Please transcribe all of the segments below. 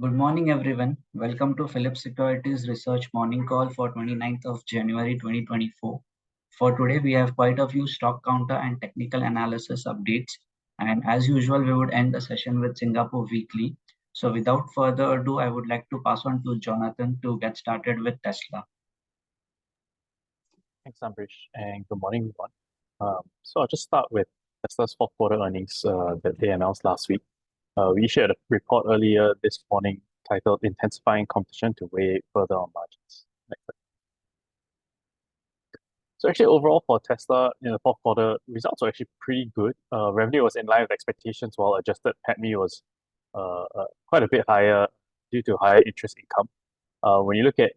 Good morning, everyone. Welcome to Phillip Securities Research Morning Call for 29th of January 2024. For today, we have quite a few stock counter and technical analysis updates. And as usual, we would end the session with Singapore Weekly. So without further ado, I would like to pass on to Jonathan to get started with Tesla. Thanks, Ambrish, and good morning, everyone. So I'll just start with Tesla's fourth quarter earnings that they announced last week. We issued a report earlier this morning titled Intensifying Competition to Weigh Further on Margins. Next slide. So actually overall for Tesla in the fourth quarter, results were actually pretty good. Revenue was in line with expectations while adjusted PATMI was quite a bit higher due to higher interest income. When you look at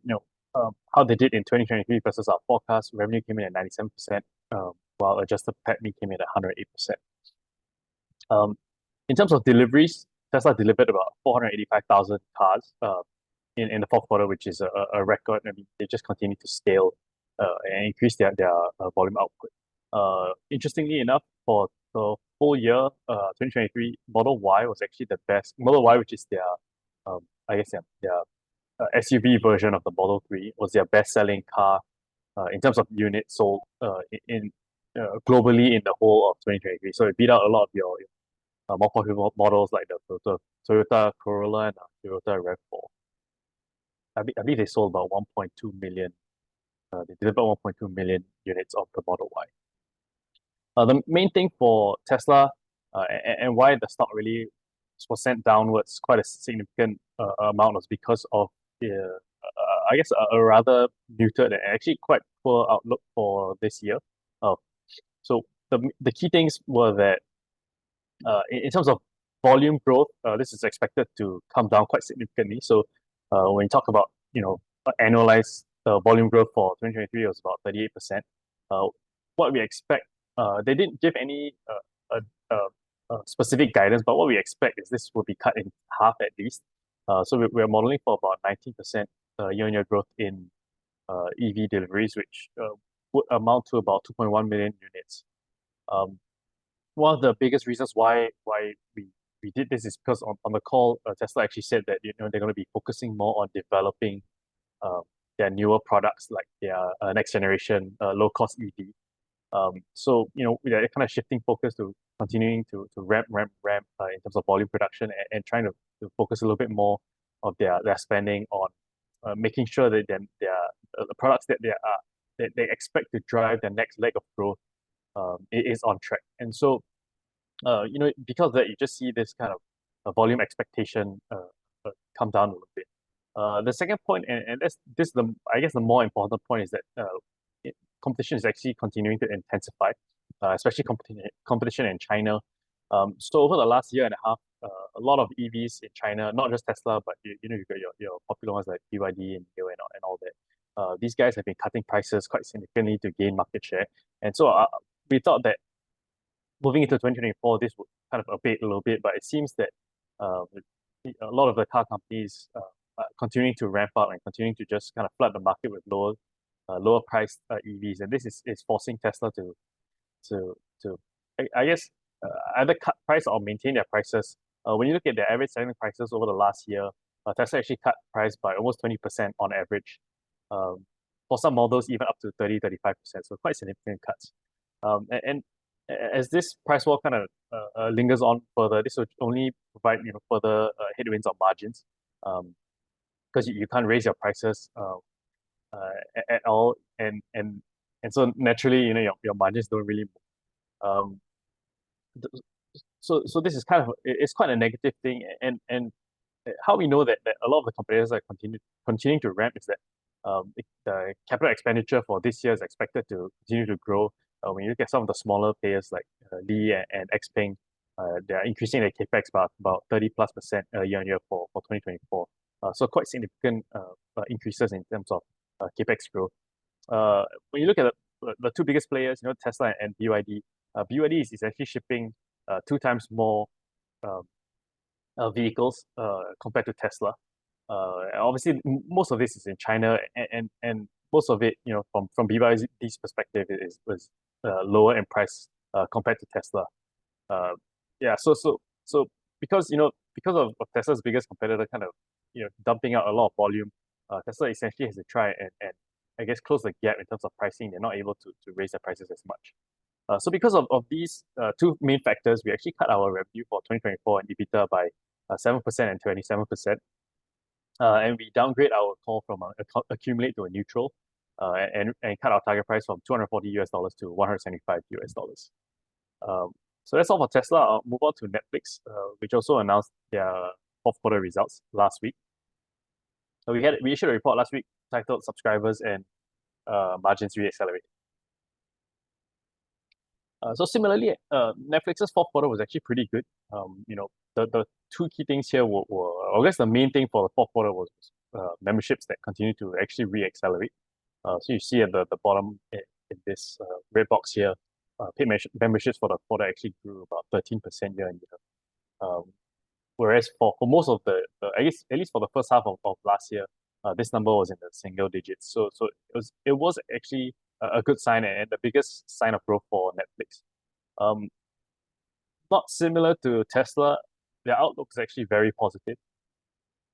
how they did in 2023 versus our forecast, revenue came in at 97%, while adjusted PATMI came in at 108%. In terms of deliveries, Tesla delivered about 485,000 cars in the fourth quarter, which is a record. I mean, they just continue to scale and increase their volume output. Interestingly enough, for the full year 2023, Model Y was actually the best. Model Y, which is their SUV version of the Model 3, was their best-selling car in terms of units sold in globally in the whole of 2023. So it beat out a lot of your more popular models like the Toyota Corolla and Toyota RAV4. I believe they sold about 1.2 million. They delivered 1.2 million units of the Model Y. The main thing for Tesla and why the stock really was sent downwards quite a significant amount was because of a rather muted and actually quite poor outlook for this year. So the key things were that in terms of volume growth, this is expected to come down quite significantly. So when you talk about annualized volume growth for 2023, it was about 38%. What we expect, they didn't give any specific guidance, but what we expect is this will be cut in half at least. So we're modeling for about 19% year-on-year growth in EV deliveries, which would amount to about 2.1 million units. One of the biggest reasons why we did this is because on the call, Tesla actually said that they're going to be focusing more on developing their newer products like their next generation low-cost EV. So they're kind of shifting focus to continuing to ramp in terms of volume production and trying to focus a little bit more of their spending on making sure that the products that they expect to drive the next leg of growth is on track. And so because of that, you just see this kind of volume expectation come down a little bit. The second point, and this the more important point, is that competition is actually continuing to intensify, especially competition in China. So over the last year and a half, a lot of EVs in China, not just Tesla, but you've got your popular ones like BYD and NIO and all that. These guys have been cutting prices quite significantly to gain market share. And so we thought that moving into 2024, this would kind of abate a little bit, but it seems that a lot of the car companies are continuing to ramp up and continuing to just kind of flood the market with lower priced EVs, and this is forcing Tesla to either cut price or maintain their prices. When you look at their average selling prices over the last year, Tesla actually cut price by almost 20% on average. For some models, even up to 30-35%, so quite significant cuts. And as this price war kind of lingers on further, this will only provide further headwinds on margins, because you can't raise your prices at all, and so naturally your margins don't really move. So this is kind of, it's quite a negative thing, and how we know that a lot of the competitors are continuing to ramp is that the capital expenditure for this year is expected to continue to grow. When you look at some of the smaller players like Li and Xpeng, they're increasing their capex by about 30+% year-on-year for 2024. So quite significant increases in terms of capex growth. When you look at the two biggest players, Tesla and BYD, BYD is actually shipping 2 times more vehicles compared to Tesla. Obviously, most of this is in China, and most of it, from BYD's perspective, was lower in price compared to Tesla. So because of Tesla's biggest competitor kind of dumping out a lot of volume, Tesla essentially has to try and I guess close the gap in terms of pricing. They're not able to raise their prices as much. So because of these two main factors, we actually cut our revenue for 2024 and EBITDA by 7% and 27%. And we downgrade our call from accumulate to a neutral, and cut our target price from $240 to $175. So that's all for Tesla. I'll move on to Netflix, which also announced their fourth quarter results last week. So we issued a report last week titled "Subscribers and Margins Reaccelerate." So similarly, Netflix's fourth quarter was actually pretty good. The two key things here were, I guess the main thing for the fourth quarter was memberships that continue to actually re-accelerate. So you see at the bottom in this red box here, paid memberships for the quarter actually grew about 13% year on year. Whereas for most of I guess at least for the first half of last year, this number was in the single digits. So it was actually a good sign and the biggest sign of growth for Netflix. Not similar to Tesla, their outlook is actually very positive.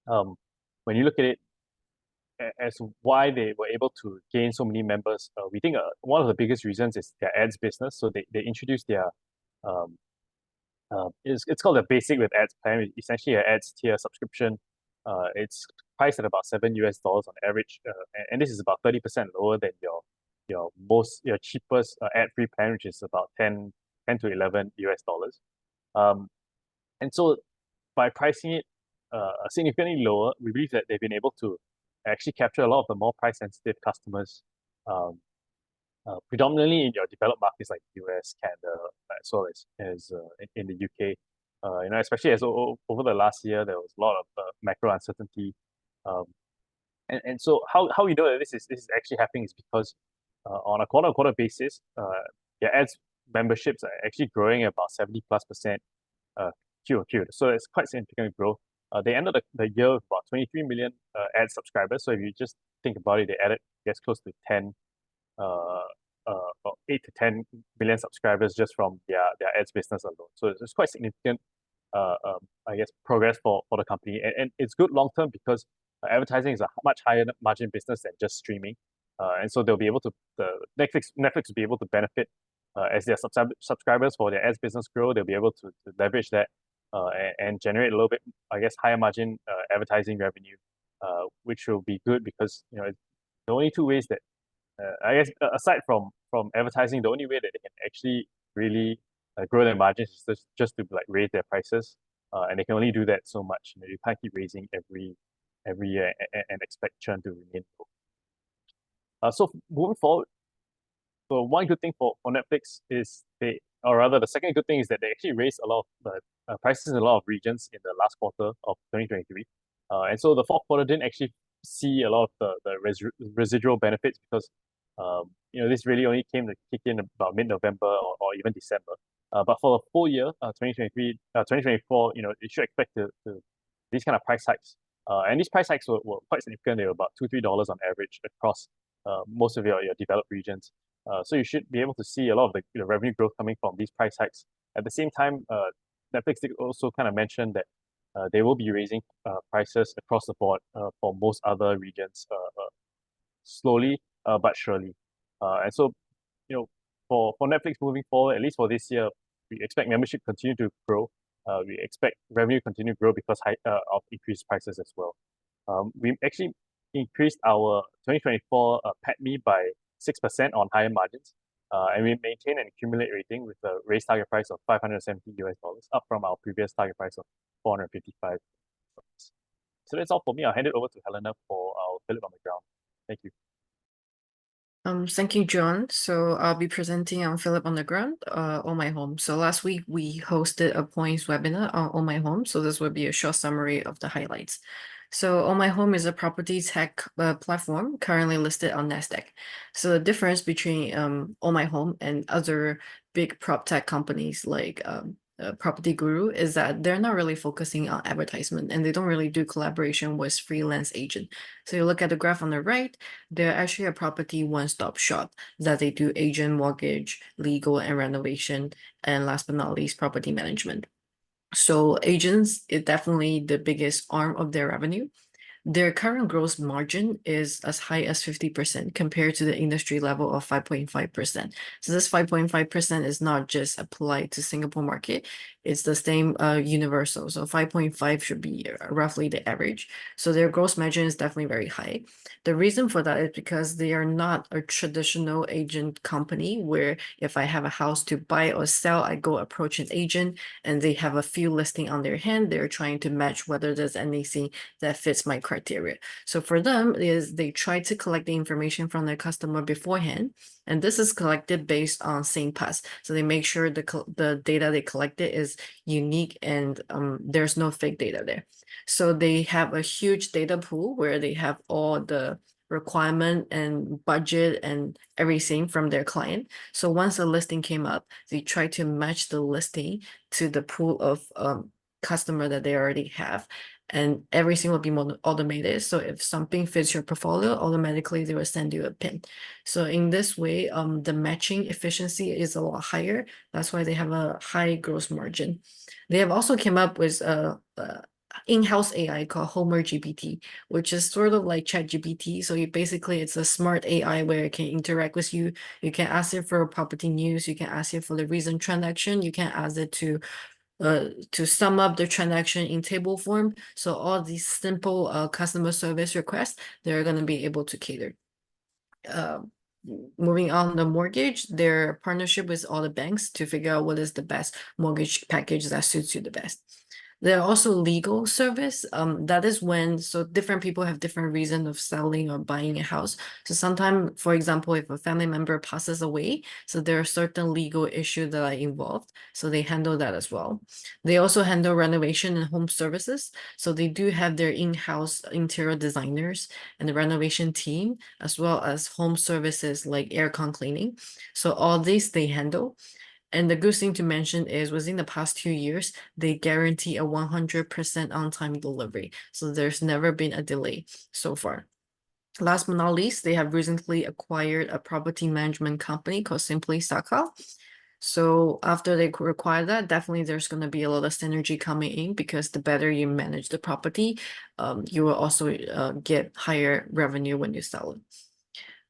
When you look at it as why they were able to gain so many members, we think one of the biggest reasons is their ads business. So they introduced their it's called a basic with ads plan, essentially an ads tier subscription. It's priced at about $7 on average, and this is about 30% lower than your cheapest ad-free plan, which is about $10 to $11. And so by pricing it significantly lower, we believe that they've been able to actually capture a lot of the more price-sensitive customers, predominantly in your developed markets like US, Canada, as well as in the UK. Especially as over the last year, there was a lot of macro uncertainty. And so how we know that this is actually happening is because on a quarter-on-quarter basis, your ads memberships are actually growing at about 70+% Q-on-Q. So it's quite significant growth. They ended the year with about 23 million ad subscribers. So if you just think about it, they added, I guess, close to 8 to 10 million subscribers just from their ads business alone. So it's quite significant, I guess, progress for the company. And it's good long term because advertising is a much higher margin business than just streaming. And so they'll be able to, Netflix will be able to benefit as their subscribers for their ads business grow. They'll be able to leverage that and generate a little bit, I guess, higher margin advertising revenue, which will be good because the only two ways that I guess aside from advertising, the only way that they can actually really grow their margins is just to raise their prices, and they can only do that so much. You can't keep raising every year and expect churn to remain low. So moving forward, so one good thing for Netflix is the second good thing is that they actually raised a lot of the prices in a lot of regions in the last quarter of 2023. And so the fourth quarter didn't actually see a lot of the residual benefits because this really only came to kick in about mid-November or even December. But for the full year, 2024, you should expect to these kind of price hikes. And these price hikes were quite significant. They were about $2-3 on average across most of your developed regions. So you should be able to see a lot of the revenue growth coming from these price hikes. At the same time, Netflix did also kind of mention that they will be raising prices across the board for most other regions slowly but surely. And so, for Netflix moving forward, at least for this year, we expect membership continue to grow. We expect revenue continue to grow because of increased prices as well. We actually increased our 2024 PATMI by 6% on higher margins, and we maintain an accumulate rating with a raised target price of $570, up from our previous target price of $455. So that's all for me. I'll hand it over to Helena for our Phillip on the ground. Thank you. Thank you, John. So I'll be presenting on Phillip on the ground, Ohmyhome. So last week we hosted a points webinar on Ohmyhome. So this will be a short summary of the highlights. So Ohmyhome is a property tech platform currently listed on Nasdaq. So the difference between Ohmyhome and other big prop tech companies like Property Guru is that they're not really focusing on advertisement and they don't really do collaboration with freelance agent. So you look at the graph on the right, they're actually a property one-stop shop that they do agent, mortgage, legal, and renovation, and last but not least, property management. So agents is definitely the biggest arm of their revenue. Their current gross margin is as high as 50% compared to the industry level of 5.5%. So this 5.5% is not just applied to Singapore market, it's the same universal. So 5.5 should be roughly the average. So their gross margin is definitely very high. The reason for that is because they are not a traditional agent company where if I have a house to buy or sell, I go approach an agent and they have a few listing on their hand. They're trying to match whether there's anything that fits my criteria. So for them is they try to collect the information from their customer beforehand, and this is collected based on same pass. So they make sure the data they collected is unique and there's no fake data there. So they have a huge data pool where they have all the requirement and budget and everything from their client. So once a listing came up, they try to match the listing to the pool of customer that they already have, and everything will be more automated. So if something fits your portfolio, automatically they will send you a pin. So in this way, the matching efficiency is a lot higher. That's why they have a high gross margin. They have also came up with a in-house AI called Homer GPT, which is sort of like ChatGPT. So it's a smart AI where it can interact with you. You can ask it for property news. You can ask it for the recent transaction. You can ask it to sum up the transaction in table form. So all these simple customer service requests, they're going to be able to cater. Moving on the mortgage, their partnership with all the banks to figure out what is the best mortgage package that suits you the best. There are also legal service. That is when, so different people have different reason of selling or buying a house. So sometimes, for example, if a family member passes away, so there are certain legal issues that are involved. So they handle that as well. They also handle renovation and home services. So they do have their in-house interior designers and the renovation team, as well as home services like aircon cleaning. So all these they handle. And the good thing to mention is within the past 2 years, they guarantee a 100% on-time delivery. So there's never been a delay so far. Last but not least, they have recently acquired a property management company called Simply Saka. So after they acquire that, definitely there's going to be a lot of synergy coming in, because the better you manage the property, you will also get higher revenue when you sell it.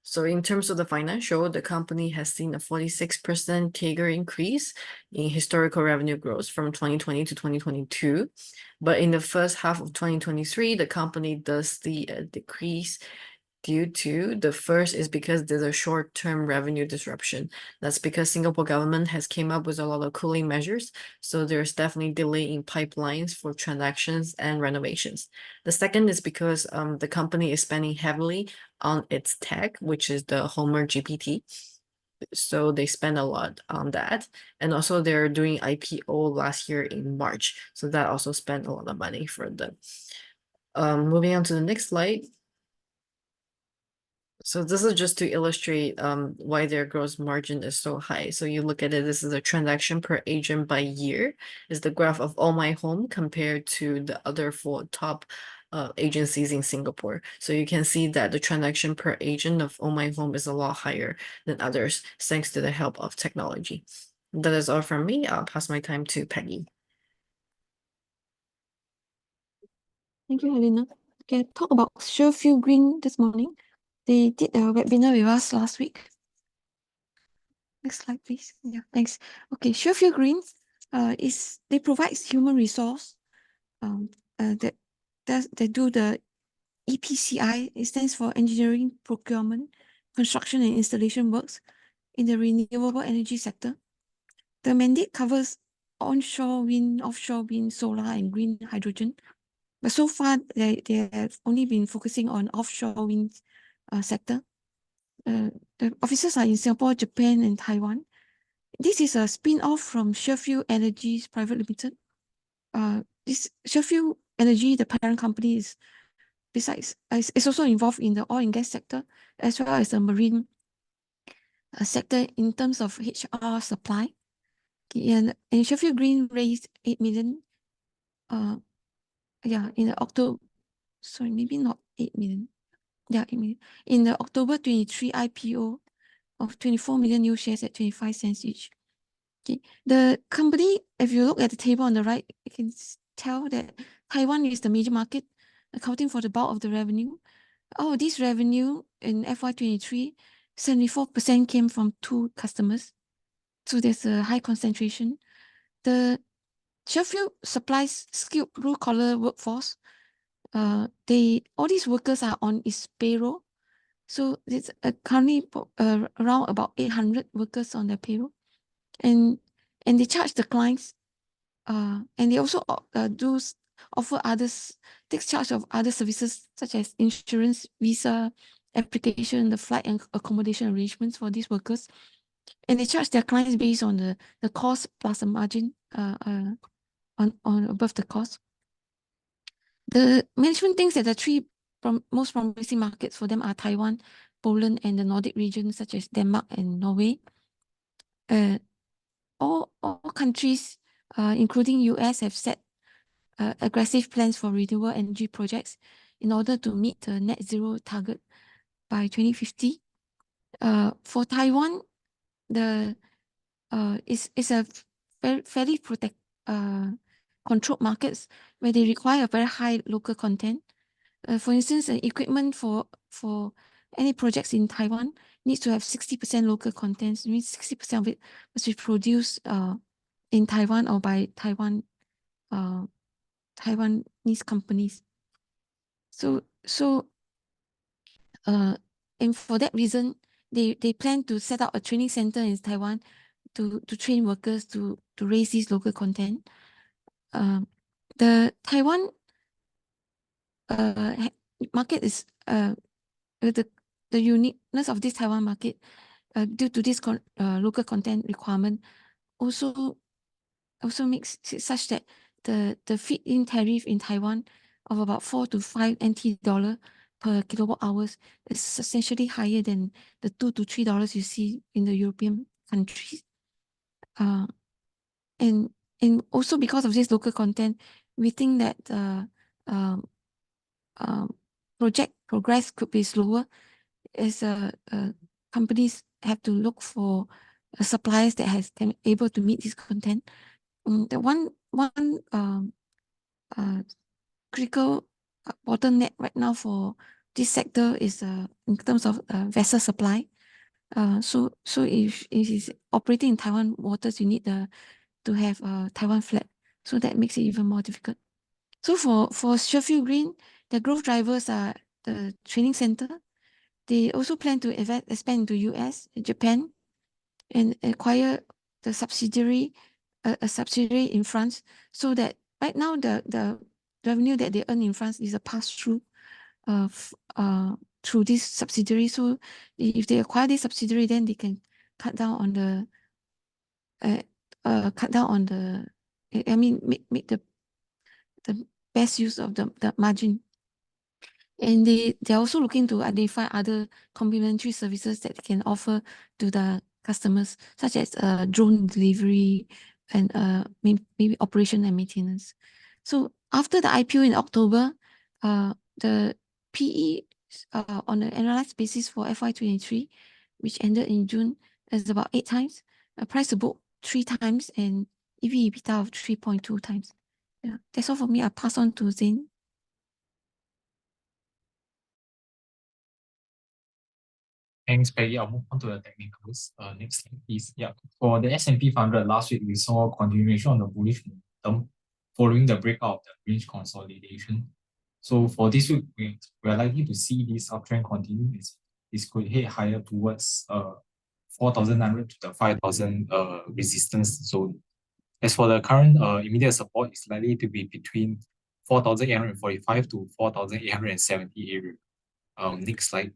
So in terms of the financial, the company has seen a 46% CAGR increase in historical revenue growth from 2020 to 2022. But in the first half of 2023, the company does see a decrease due to the first is because there's a short-term revenue disruption. That's because Singapore government has came up with a lot of cooling measures. So there's definitely delay in pipelines for transactions and renovations. The second is because the company is spending heavily on its tech, which is the Homer GPT. So they spend a lot on that. And also they're doing IPO last year in March. So that also spent a lot of money for them. Moving on to the next slide. So this is just to illustrate why their gross margin is so high. So you look at it, this is a transaction per agent by year, is the graph of Ohmyhome compared to the other 4 top agencies in Singapore. So you can see that the transaction per agent of Ohmyhome is a lot higher than others, thanks to the help of technology. That is all from me. I'll pass my time to Peggy. Thank you, Helena. Okay, talk about Sheffield Green this morning. They did a webinar with us last week. Next slide, please. Yeah, thanks. Okay, Sheffield Green they provide human resource that do the EPCI. It stands for Engineering, Procurement, Construction and Installation works in the renewable energy sector. The mandate covers onshore wind, offshore wind, solar and green hydrogen. But so far, they have only been focusing on offshore wind sector. The offices are in Singapore, Japan, and Taiwan. This is a spin-off from Sheffield Energy's Private Limited. This Sheffield Energy, the parent company, is also involved in the oil and gas sector, as well as the marine sector in terms of HR supply. Okay, and Sheffield Green raised 8 million. In October, sorry, maybe not 8 million. Yeah, 8 million. In the October 23 IPO of 24 million new shares at 25 cents each. Okay. The company if you look at the table on the right, you can tell that Taiwan is the major market, accounting for the bulk of the revenue. Oh, this revenue in FY23, 74% came from 2 customers. So there's a high concentration. The Sheffield supplies skilled blue-collar workforce. All these workers are on its payroll. So it's currently around about 800 workers on their payroll. And they charge the clients, and they also offer takes charge of other services such as insurance, visa application, the flight and accommodation arrangements for these workers. And they charge their clients based on the cost plus a margin on above the cost. The management thinks that the 3 most promising markets for them are Taiwan, Poland, and the Nordic region, such as Denmark and Norway. All countries, including US, have set aggressive plans for renewable energy projects in order to meet the net zero target by 2050. For Taiwan, it's a fairly controlled markets where they require a very high local content. For instance, equipment for any projects in Taiwan needs to have 60% local content. It means 60% of it must be produced in Taiwan or by Taiwanese companies. And for that reason, they plan to set up a training center in Taiwan to train workers to raise these local content. The Taiwan market is the uniqueness of this Taiwan market due to this local content requirement also makes it such that the feed-in tariff in Taiwan of about 4 to 5 NT dollar per kilowatt hours is substantially higher than the $2 to $3 you see in the European countries. And also because of this local content, we think that project progress could be slower as companies have to look for suppliers that has them able to meet this content. The one critical bottleneck right now for this sector is in terms of vessel supply. So if it is operating in Taiwan waters, you need to have a Taiwan flag. So that makes it even more difficult. So for Sheffield Green, the growth drivers are the training center. They also plan to expand into US, Japan, and acquire the subsidiary, a subsidiary in France, so that right now the revenue that they earn in France is a pass-through through this subsidiary. So if they acquire this subsidiary, then they can cut down on the make the best use of the margin. And they're also looking to identify other complementary services that they can offer to the customers, such as drone delivery and maybe operation and maintenance. So after the IPO in October, the PE on an annualized basis for FY23, which ended in June, is about 8 times, price to book 3 times, and EV/EBITDA of 3.2 times. Yeah, that's all for me. I'll pass on to Zane. Thanks, Peggy. I'll move on to the technicals. Next slide, please. Yeah. For the S&P 500 last week, we saw a continuation on the bullish momentum following the breakout of the range consolidation. So for this week, we are likely to see this uptrend continue. This could head higher towards 4,900 to the 5,000 resistance zone. As for the current immediate support, it's likely to be between 4,845 to 4,870 area. Next slide.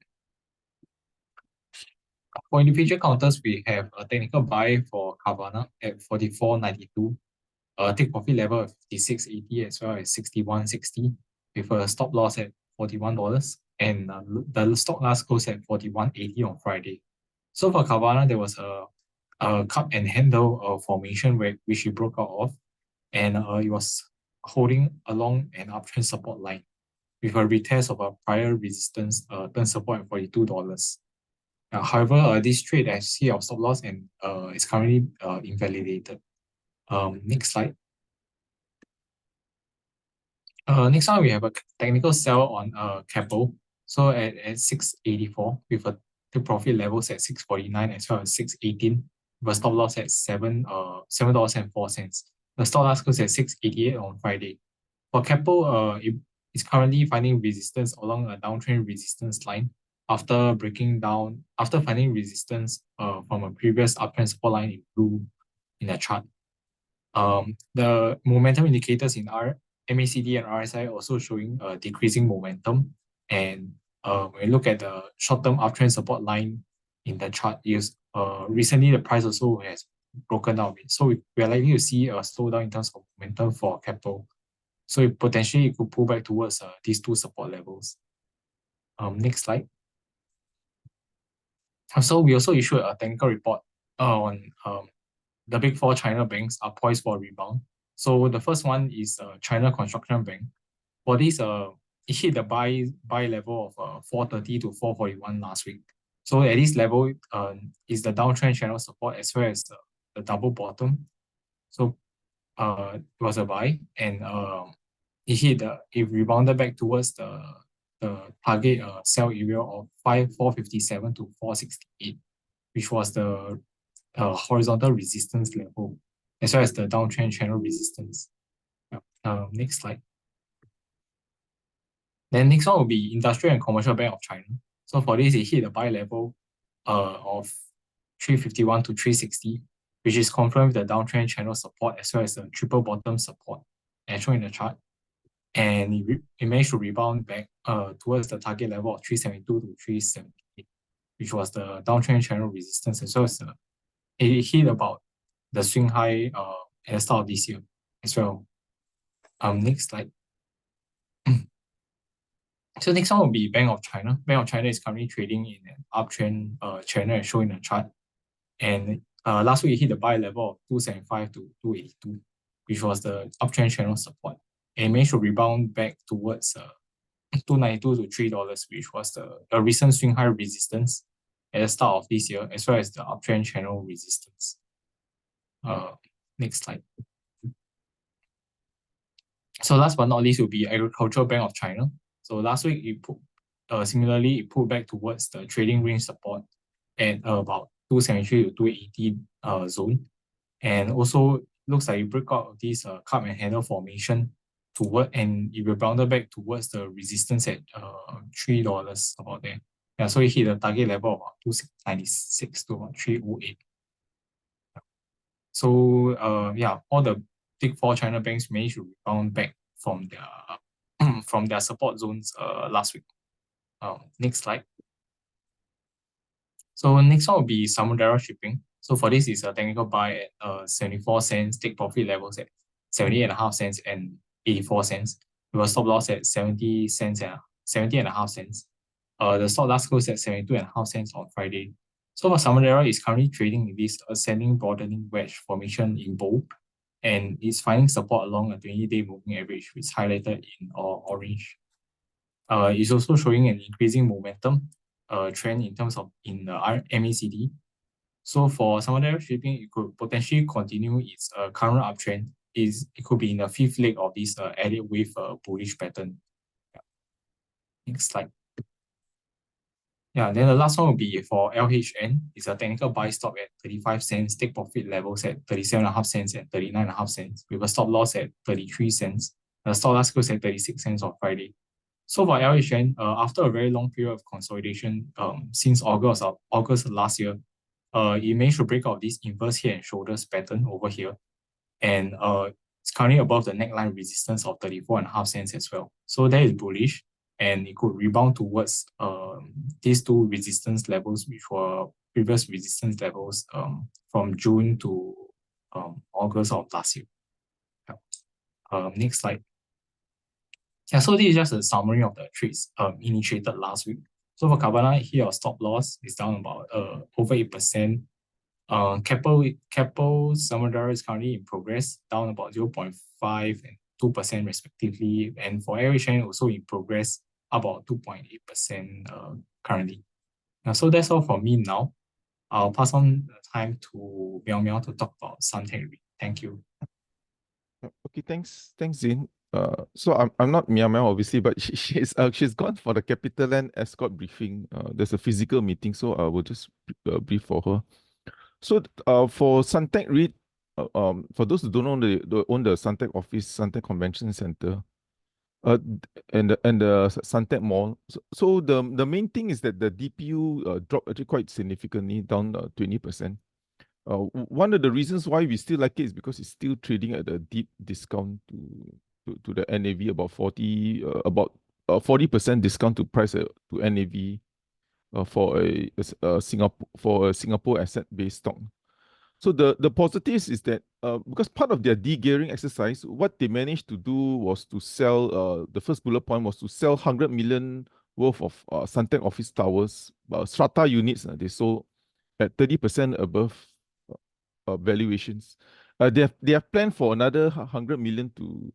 For individual counters, we have a technical buy for Carvana at 44.92, a take profit level of 56.80 as well as 61.60, with a stop loss at $41, and the stock last closed at 41.80 on Friday. So for Carvana, there was a cup and handle formation which it broke out of, and it was holding along an uptrend support line with a retest of a prior resistance turn support at $42. However, this trade I see of stop loss and is currently invalidated. Next slide. Next one, we have a technical sell on Capital. So at 684 with a take profit levels at 649 as well as 618 with a stop loss at $7.04. The stop loss goes at 688 on Friday. For Capital, it is currently finding resistance along a downtrend resistance line after finding resistance from a previous uptrend support line in blue in the chart. The momentum indicators in MACD and RSI also showing decreasing momentum. And when you look at the short-term uptrend support line in the chart, recently the price also has broken out. So we are likely to see a slowdown in terms of momentum for Capital. So it potentially could pull back towards these two support levels. Next slide. So we also issued a technical report on the big four China banks are poised for a rebound. So the first one is China Construction Bank. For this, it hit the buy level of 430 to 441 last week. So at this level, is the downtrend channel support as well as the double bottom. So it was a buy, and it rebounded back towards the target sell area of 457 to 468, which was the horizontal resistance level, as well as the downtrend channel resistance. Next slide. Then next one will be Industrial and Commercial Bank of China. So for this, it hit the buy level of 351 to 360, which is confirmed with the downtrend channel support as well as the triple bottom support as shown in the chart. And it managed to rebound back towards the target level of 372 to 378, which was the downtrend channel resistance as well as it hit about the swing high at the start of this year as well. Next slide. So next one will be Bank of China. Bank of China is currently trading in an uptrend channel as shown in the chart. And last week it hit the buy level of 275 to 282, which was the uptrend channel support. And it managed to rebound back towards $292 to $3, which was the recent swing high resistance at the start of this year, as well as the uptrend channel resistance. Next slide. So last but not least will be Agricultural Bank of China. So last week it pulled back towards the trading range support at about 273 to 280 zone, and also looks like it broke out of this cup and handle formation and it rebounded back towards the resistance at $3 about there. Yeah, so it hit the target level of about 296 to about 308. So all the big four China banks managed to rebound back from their support zones last week. Next slide. So next one will be Samudera Shipping. So for this is a technical buy at 74 cents, take profit levels at 70.5 cents and 84 cents. With a stop loss at 70 cents and 70.5 cents. The stop loss goes at 72.5 cents on Friday. So for Samudera is currently trading in this ascending broadening wedge formation in bold, and is finding support along a 20-day moving average, which is highlighted in orange. It's also showing an increasing momentum trend in terms of in the MACD. So for Samudera Shipping, it could potentially continue its current uptrend. It could be in the fifth leg of this added wave bullish pattern. Yeah. Next slide. Yeah, then the last one will be for LHN. It's a technical buy stop at 35 cents, take profit levels at 37.5 cents and 39.5 cents, with a stop loss at 33 cents. The stop loss goes at 36 cents on Friday. So for LHN, after a very long period of consolidation, since August last year, it managed to break out this inverse head and shoulders pattern over here. And it's currently above the neckline resistance of 34.5 cents as well. So that is bullish, and it could rebound towards these two resistance levels, which were previous resistance levels from June to August of last year. Next slide. Yeah, so this is just a summary of the trades initiated last week. So for Cabana, here our stop loss is down about over 8%. Capital Samudera is currently in progress, down about 0.5 and 2% respectively. And for LHN also in progress, about 2.8% currently. So that's all from me now. I'll pass on the time to Meow Meow to talk about Suntec REIT. Thank you. Okay, thanks, Zin. So I'm not Mia Mel, obviously, but she's gone for the CapitaLand escort briefing. There's a physical meeting, so I will just brief for her. So for Suntec REIT, for those who don't know, they own the Suntec office, Suntec Convention Center, and the Suntec Mall. So the main thing is that the DPU dropped actually quite significantly, down 20%. One of the reasons why we still like it is because it's still trading at a deep discount to the NAV, about 40% discount to price to NAV for a Singapore asset-based stock. So the positives is that because part of their de-gearing exercise, what they managed to do was to sell, the first bullet point was to sell 100 million worth of Suntec office towers, strata units. They sold at 30% above valuations. They have planned for another 100 million to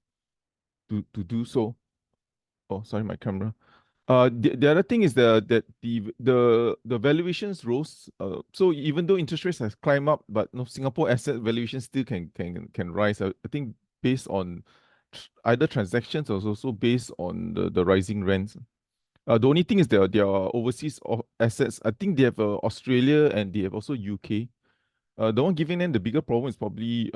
do so. Oh, sorry, my camera. The other thing is that the valuations rose. So even though interest rates has climbed up, but no, Singapore asset valuations still can rise. I think based on either transactions or also based on the rising rents. The only thing is their overseas assets. I think they have Australia and they have also UK. The one giving them the bigger problem is probably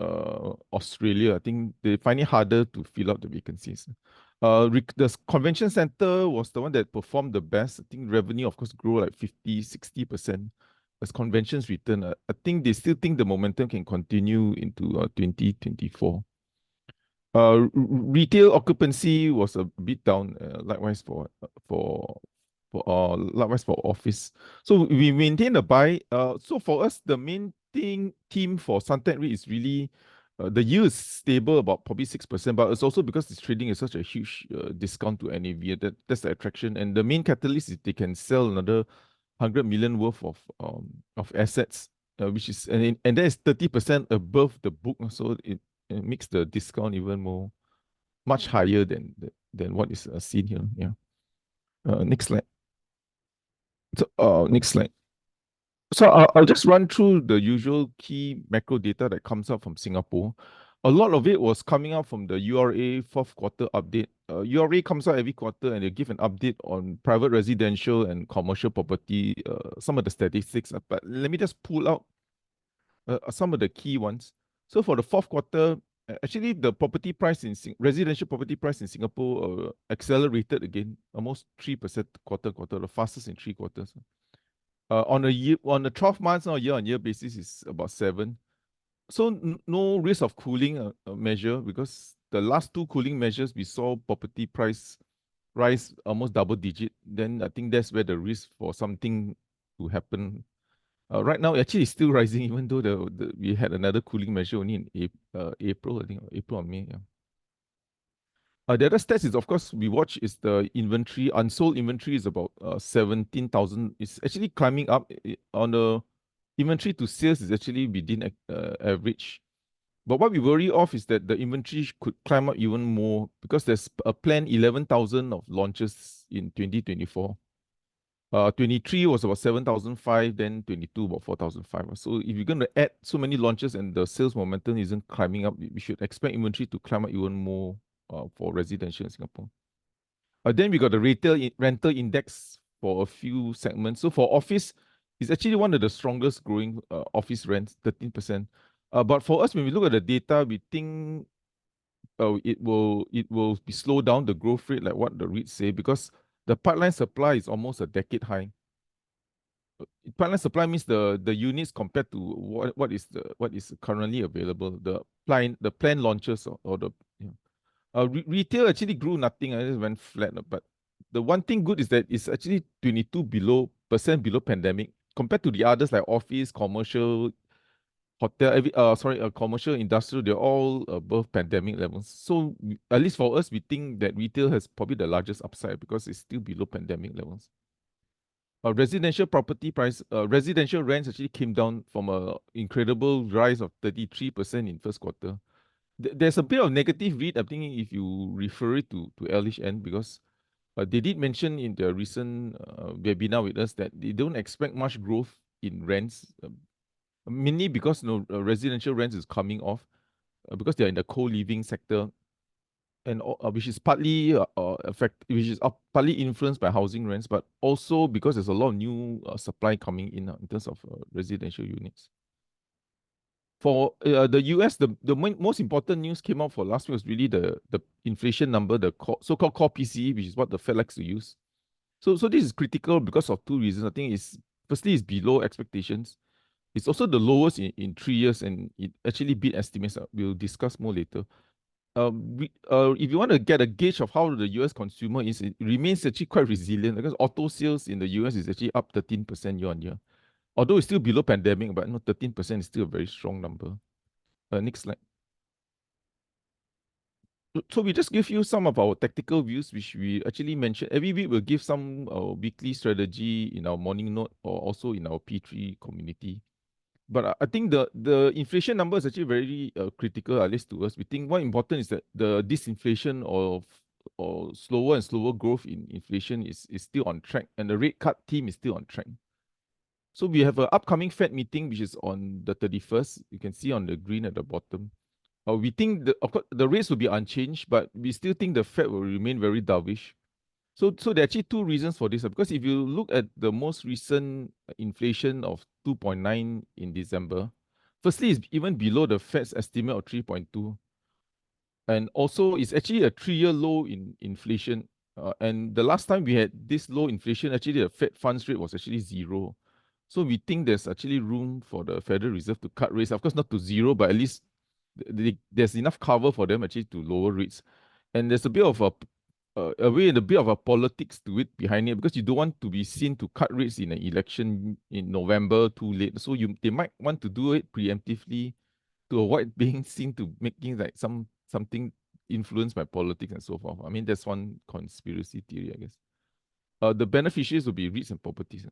Australia. I think they find it harder to fill out the vacancies. The convention center was the one that performed the best. I think revenue, of course, grew like 50-60% as conventions return. I think they still think the momentum can continue into 2024. Retail occupancy was a bit down, likewise for office. So we maintain a buy. So for us, the main theme for Suntec REIT is really the yield is stable, about probably 6%, but it's also because it's trading at such a huge discount to NAV. That's the attraction. And the main catalyst is they can sell another 100 million worth of assets, which is and that is 30% above the book. So it makes the discount even much higher than what is seen here. Yeah. Next slide. So next slide. So I'll just run through the usual key macro data that comes out from Singapore. A lot of it was coming out from the URA fourth quarter update. URA comes out every quarter and they give an update on private residential and commercial property, some of the statistics. But let me just pull out some of the key ones. So for the fourth quarter, actually the property price residential property price in Singapore accelerated again, almost 3% quarter, the fastest in 3 quarters. On a 12 months or year-on-year basis is about 7. So no risk of cooling measure, because the last 2 cooling measures we saw property price rise almost double digit. Then I think that's where the risk for something to happen. Right now, actually, it's still rising, even though we had another cooling measure only in April, I think, April or May. Yeah. The other stats is, of course, we watch is the inventory. Unsold inventory is about 17,000. It's actually climbing up. On the inventory to sales is actually within average. But what we worry of is that the inventory could climb up even more because there's a planned 11,000 of launches in 2024. 23 was about 7,500, then 22 about 4,500. So if you're going to add so many launches and the sales momentum isn't climbing up, we should expect inventory to climb up even more for residential in Singapore. Then we got the rental index for a few segments. So for office, it's actually one of the strongest growing office rents, 13%. But for us, when we look at the data, we think it will be slowed down the growth rate, like what the REITs say, because the pipeline supply is almost a decade high. Pipeline supply means the units compared to what is currently available, the planned launches or the retail actually grew nothing. I just went flat. But the one thing good is that it's actually 22% below pandemic compared to the others like office, commercial, hotel, commercial, industrial. They're all above pandemic levels. So at least for us, we think that retail has probably the largest upside because it's still below pandemic levels. Residential property price, residential rents actually came down from an incredible rise of 33% in first quarter. There's a bit of negative read, I think, if you refer it to LHN, because they did mention in the recent webinar with us that they don't expect much growth in rents, mainly because residential rents is coming off. because they are in the co-living sector, and which is partly partly influenced by housing rents, but also because there's a lot of new supply coming in terms of residential units. For the US, the most important news came out for last week was really the inflation number, the so-called core PCE, which is what the Fed likes to use. So this is critical because of two reasons. I think firstly, it's below expectations. It's also the lowest in 3 years, and it actually beat estimates. We'll discuss more later. If you want to get a gauge of how the US consumer is, it remains actually quite resilient because auto sales in the US is actually up 13% year on year. Although it's still below pandemic, but 13% is still a very strong number. Next slide. So we just give you some of our tactical views, which we actually mentioned. Every week we'll give some weekly strategy in our morning note or also in our P3 community. But I think the inflation number is actually very critical, at least to us. We think what important is that the disinflation or slower and slower growth in inflation is still on track, and the rate cut theme is still on track. So we have an upcoming Fed meeting, which is on the 31st. You can see on the green at the bottom. We think of course, the rates will be unchanged, but we still think the Fed will remain very dovish. So there are actually two reasons for this. Because if you look at the most recent inflation of 2.9 in December, firstly, it's even below the Fed's estimate of 3.2. And also, it's actually a 3-year low in inflation. And the last time we had this low inflation, actually the Fed funds rate was actually 0. So we think there's actually room for the Federal Reserve to cut rates. Of course, not to 0, but at least there's enough cover for them actually to lower rates. And there's a bit of a bit of a politics to it behind it, because you don't want to be seen to cut rates in an election in November too late. So they might want to do it preemptively to avoid being seen to making like something influenced by politics and so forth. I mean, that's one conspiracy theory, I guess. The beneficiaries will be REITs and properties.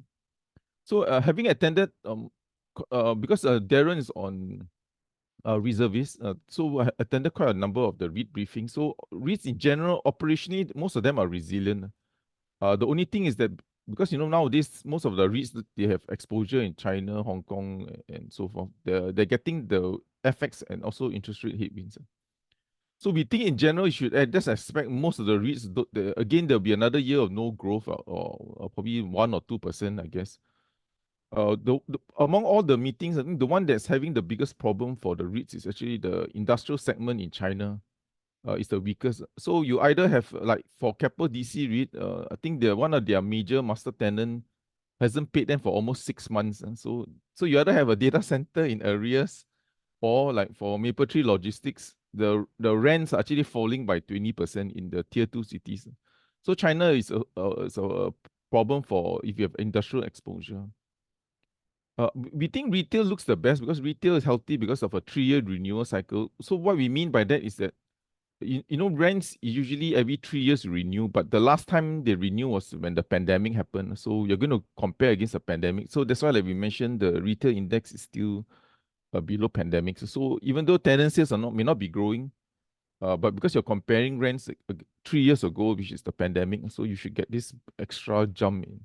So having attended, because Darren is on reservist, so I attended quite a number of the REIT briefings. So REITs in general, operationally, most of them are resilient. The only thing is that because nowadays most of the REITs, they have exposure in China, Hong Kong, and so forth. They're getting the FX and also interest rate headwinds. So we think in general you should just expect most of the REITs. Again, there'll be another year of no growth, or probably 1 or 2%, I guess. Among all the meetings, I think the one that's having the biggest problem for the REITs is actually the industrial segment in China. Is the weakest. So you either have, like for Keppel DC REIT, I think one of their major master tenant hasn't paid them for almost 6 months. So you either have a data center in arrears, or like for Mapletree Logistics, the rents are actually falling by 20% in the tier 2 cities. So China is a problem for if you have industrial exposure. We think retail looks the best because retail is healthy because of a 3-year renewal cycle. So what we mean by that is that rents usually every 3 years renew, but the last time they renew was when the pandemic happened. So you're going to compare against the pandemic. So that's why, like we mentioned, the retail index is still below pandemic. So even though tenant sales may not be growing, but because you're comparing rents 3 years ago, which is the pandemic, so you should get this extra jump in.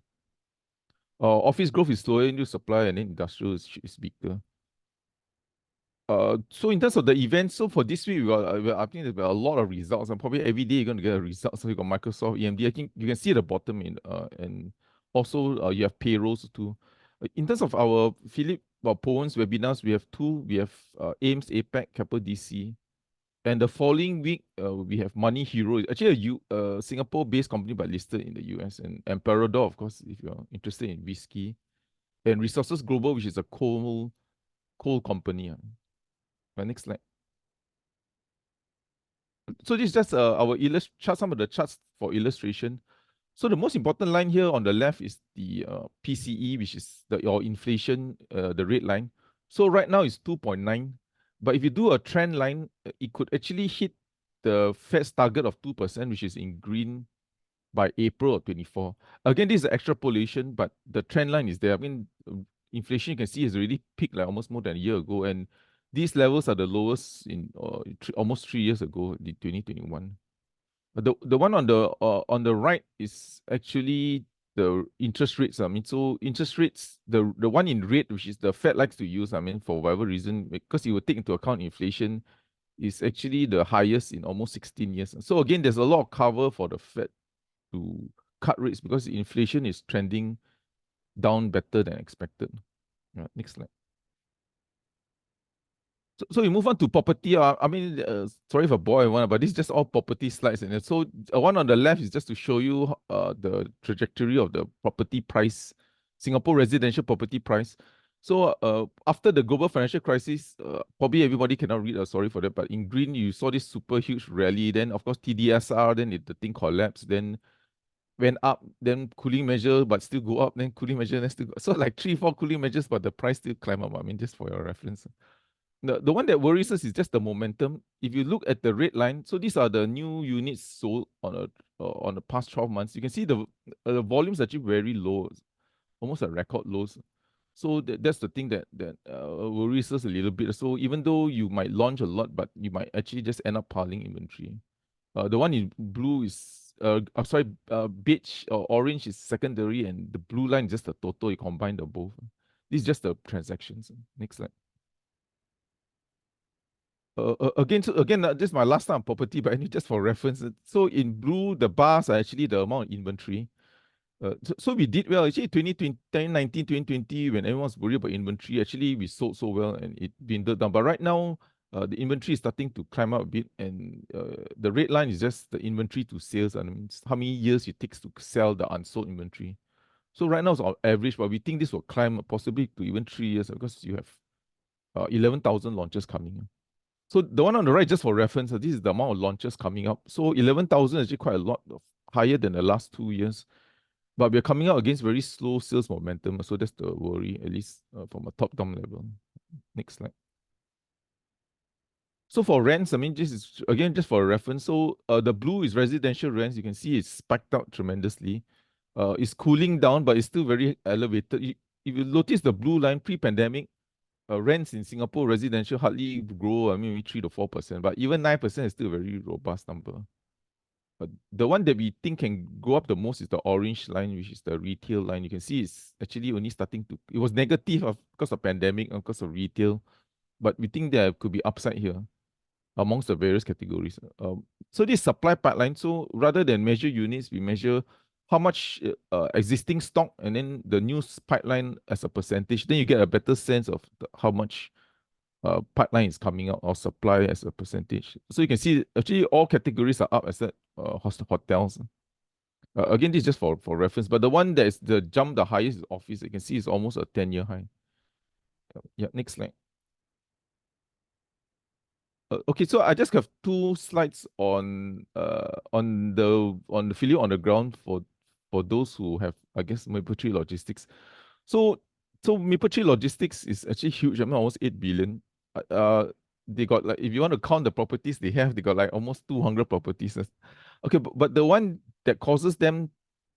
Office growth is slower, new supply, and then industrial is bigger. So in terms of the events, so for this week, I think there's a lot of results, and probably every day you're going to get a result. So you got Microsoft, EMD. I think you can see at the bottom, and also you have payrolls too. In terms of our Phillip Poems webinars, we have 2. We have AIMS, APAC, Keppel DC. And the following week, we have Money Hero. Actually, a Singapore-based company but listed in the US. And Emperador, of course, if you're interested in whiskey. And Resources Global, which is a coal company. Next slide. So this is just our chart, some of the charts for illustration. So the most important line here on the left is the PCE, which is your inflation, the red line. So right now it's 2.9. But if you do a trend line, it could actually hit the Fed's target of 2%, which is in green, by April of 24. Again, this is an extrapolation, but the trend line is there. I mean, inflation, you can see, has already peaked like almost more than a year ago. And these levels are the lowest in almost 3 years ago, in 2021. The one on the right is actually the interest rates. I mean, so interest rates, the one in red, which is the Fed likes to use, I mean, for whatever reason, because it will take into account inflation, is actually the highest in almost 16 years. So again, there's a lot of cover for the Fed to cut rates because inflation is trending down better than expected. Next slide. So we move on to property. I mean, sorry for boring one, but this is just all property slides. And so one on the left is just to show you the trajectory of the property price, Singapore residential property price. So after the global financial crisis, probably everybody cannot read, sorry for that, but in green, you saw this super huge rally. Then, of course, TDSR, then the thing collapsed, then went up, then cooling measure, but still go up, then cooling measure, then still go. So like 3-4 cooling measures, but the price still climb up. I mean, just for your reference. The one that worries us is just the momentum. If you look at the red line, so these are the new units sold on the past 12 months. You can see the volumes actually very low, almost at record lows. So that's the thing that worries us a little bit. So even though you might launch a lot, but you might actually just end up piling inventory. The one in blue is beige or orange is secondary, and the blue line is just the total. You combine the both. This is just the transactions. Next slide. Again, this is my last time on property, but anyway, just for reference. So in blue, the bars are actually the amount of inventory. So we did well. Actually, 2019, 2020, when everyone was worried about inventory, actually we sold so well and it been down. But right now, the inventory is starting to climb up a bit, and the red line is just the inventory to sales. I mean, how many years it takes to sell the unsold inventory. So right now it's our average, but we think this will climb possibly to even 3 years because you have 11,000 launches coming in. So the one on the right, just for reference, this is the amount of launches coming up. So 11,000 is actually quite a lot higher than the last 2 years. But we're coming out against very slow sales momentum. So that's the worry, at least from a top-down level. Next slide. So for rents, I mean, this is, again, just for a reference. So the blue is residential rents. You can see it's spiked out tremendously. It's cooling down, but it's still very elevated. If you notice the blue line, pre-pandemic, rents in Singapore residential hardly grow, I mean, maybe 3 to 4%, but even 9% is still a very robust number. But the one that we think can go up the most is the orange line, which is the retail line. You can see it's actually only starting to, it was negative because of pandemic, because of retail, but we think there could be upside here amongst the various categories. So this supply pipeline, so rather than measure units, we measure how much existing stock and then the new pipeline as a percentage. Then you get a better sense of how much pipeline is coming out or supply as a percentage. So you can see actually all categories are up except hotels. Again, this is just for reference, but the one that is the jump the highest is office. You can see it's almost a 10-year high. Yeah, next slide. Okay, so I just have 2 slides on the Phillip on the ground for those who have, I guess, Mapletree Logistics. So Mapletree Logistics is actually huge. I mean, almost 8 billion. They got like, if you want to count the properties they got like almost 200 properties. Okay, but the one that causes them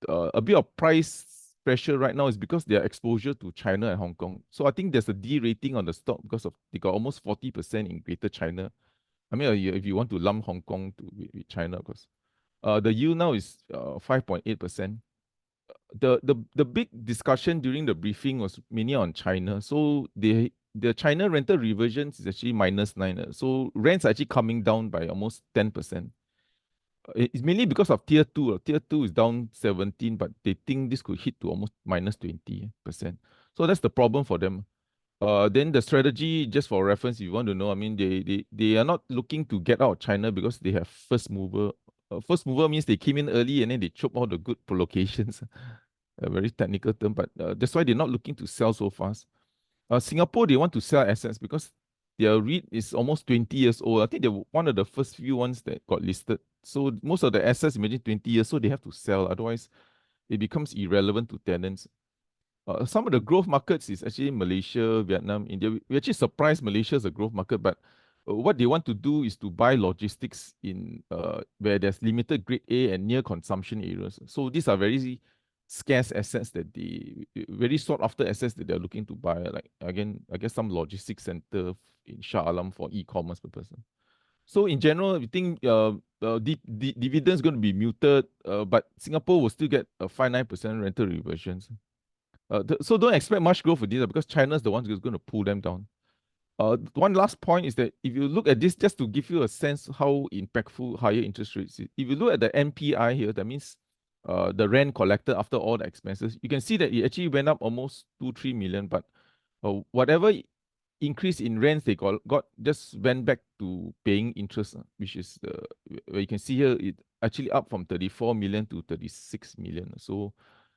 a bit of price pressure right now is because their exposure to China and Hong Kong. So I think there's a de-rating on the stock because of they got almost 40% in Greater China. I mean, if you want to lump Hong Kong with China, of course. The yield now is 5.8%. The big discussion during the briefing was mainly on China. So the China rental reversions is actually -9. So rents are actually coming down by almost 10%. It's mainly because of tier 2. Tier 2 is down 17, but they think this could hit to almost -20%. So that's the problem for them. Then the strategy, just for reference, if you want to know, I mean, they are not looking to get out of China because they have first mover. First mover means they came in early and then they chope all the good locations. A very technical term, but that's why they're not looking to sell so fast. Singapore, they want to sell assets because their REIT is almost 20 years old. I think they're one of the first few ones that got listed. So most of the assets, imagine 20 years, so they have to sell. Otherwise, it becomes irrelevant to tenants. Some of the growth markets is actually Malaysia, Vietnam, India. We actually surprised Malaysia as a growth market, but what they want to do is to buy logistics in where there's limited grade A and near consumption areas. So these are very scarce assets very sought after assets that they're looking to buy. Like again, I guess some logistics center in Shah Alam for e-commerce purposes. So in general, we think dividends going to be muted, but Singapore will still get a 5-9% rental reversions. So don't expect much growth for these because China's the one who's going to pull them down. One last point is that if you look at this, just to give you a sense how impactful higher interest rates is, if you look at the NPI here, that means the rent collected after all the expenses, you can see that it actually went up almost 2-3 million, but whatever increase in rents they got just went back to paying interest, which is where you can see here it actually up from 34 million to 36 million. So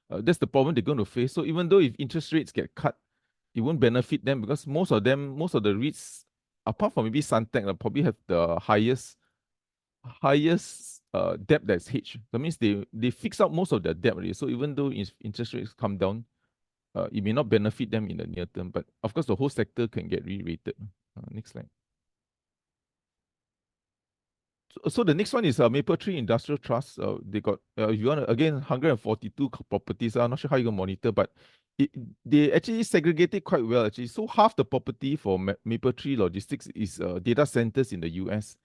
that's the problem they're going to face. So even though if interest rates get cut, it won't benefit them because most of the REITs, apart from maybe Suntec, probably have the highest debt that's hedged. That means they fix out most of their debt already. So even though if interest rates come down, it may not benefit them in the near term. But of course, the whole sector can get re-rated. Next slide. So the next one is Mapletree Industrial Trust. They got, if you want to, again, 142 properties. I'm not sure how you can monitor, but they actually segregated quite well, actually. So half the property for Mapletree Logistics is data centers in the US.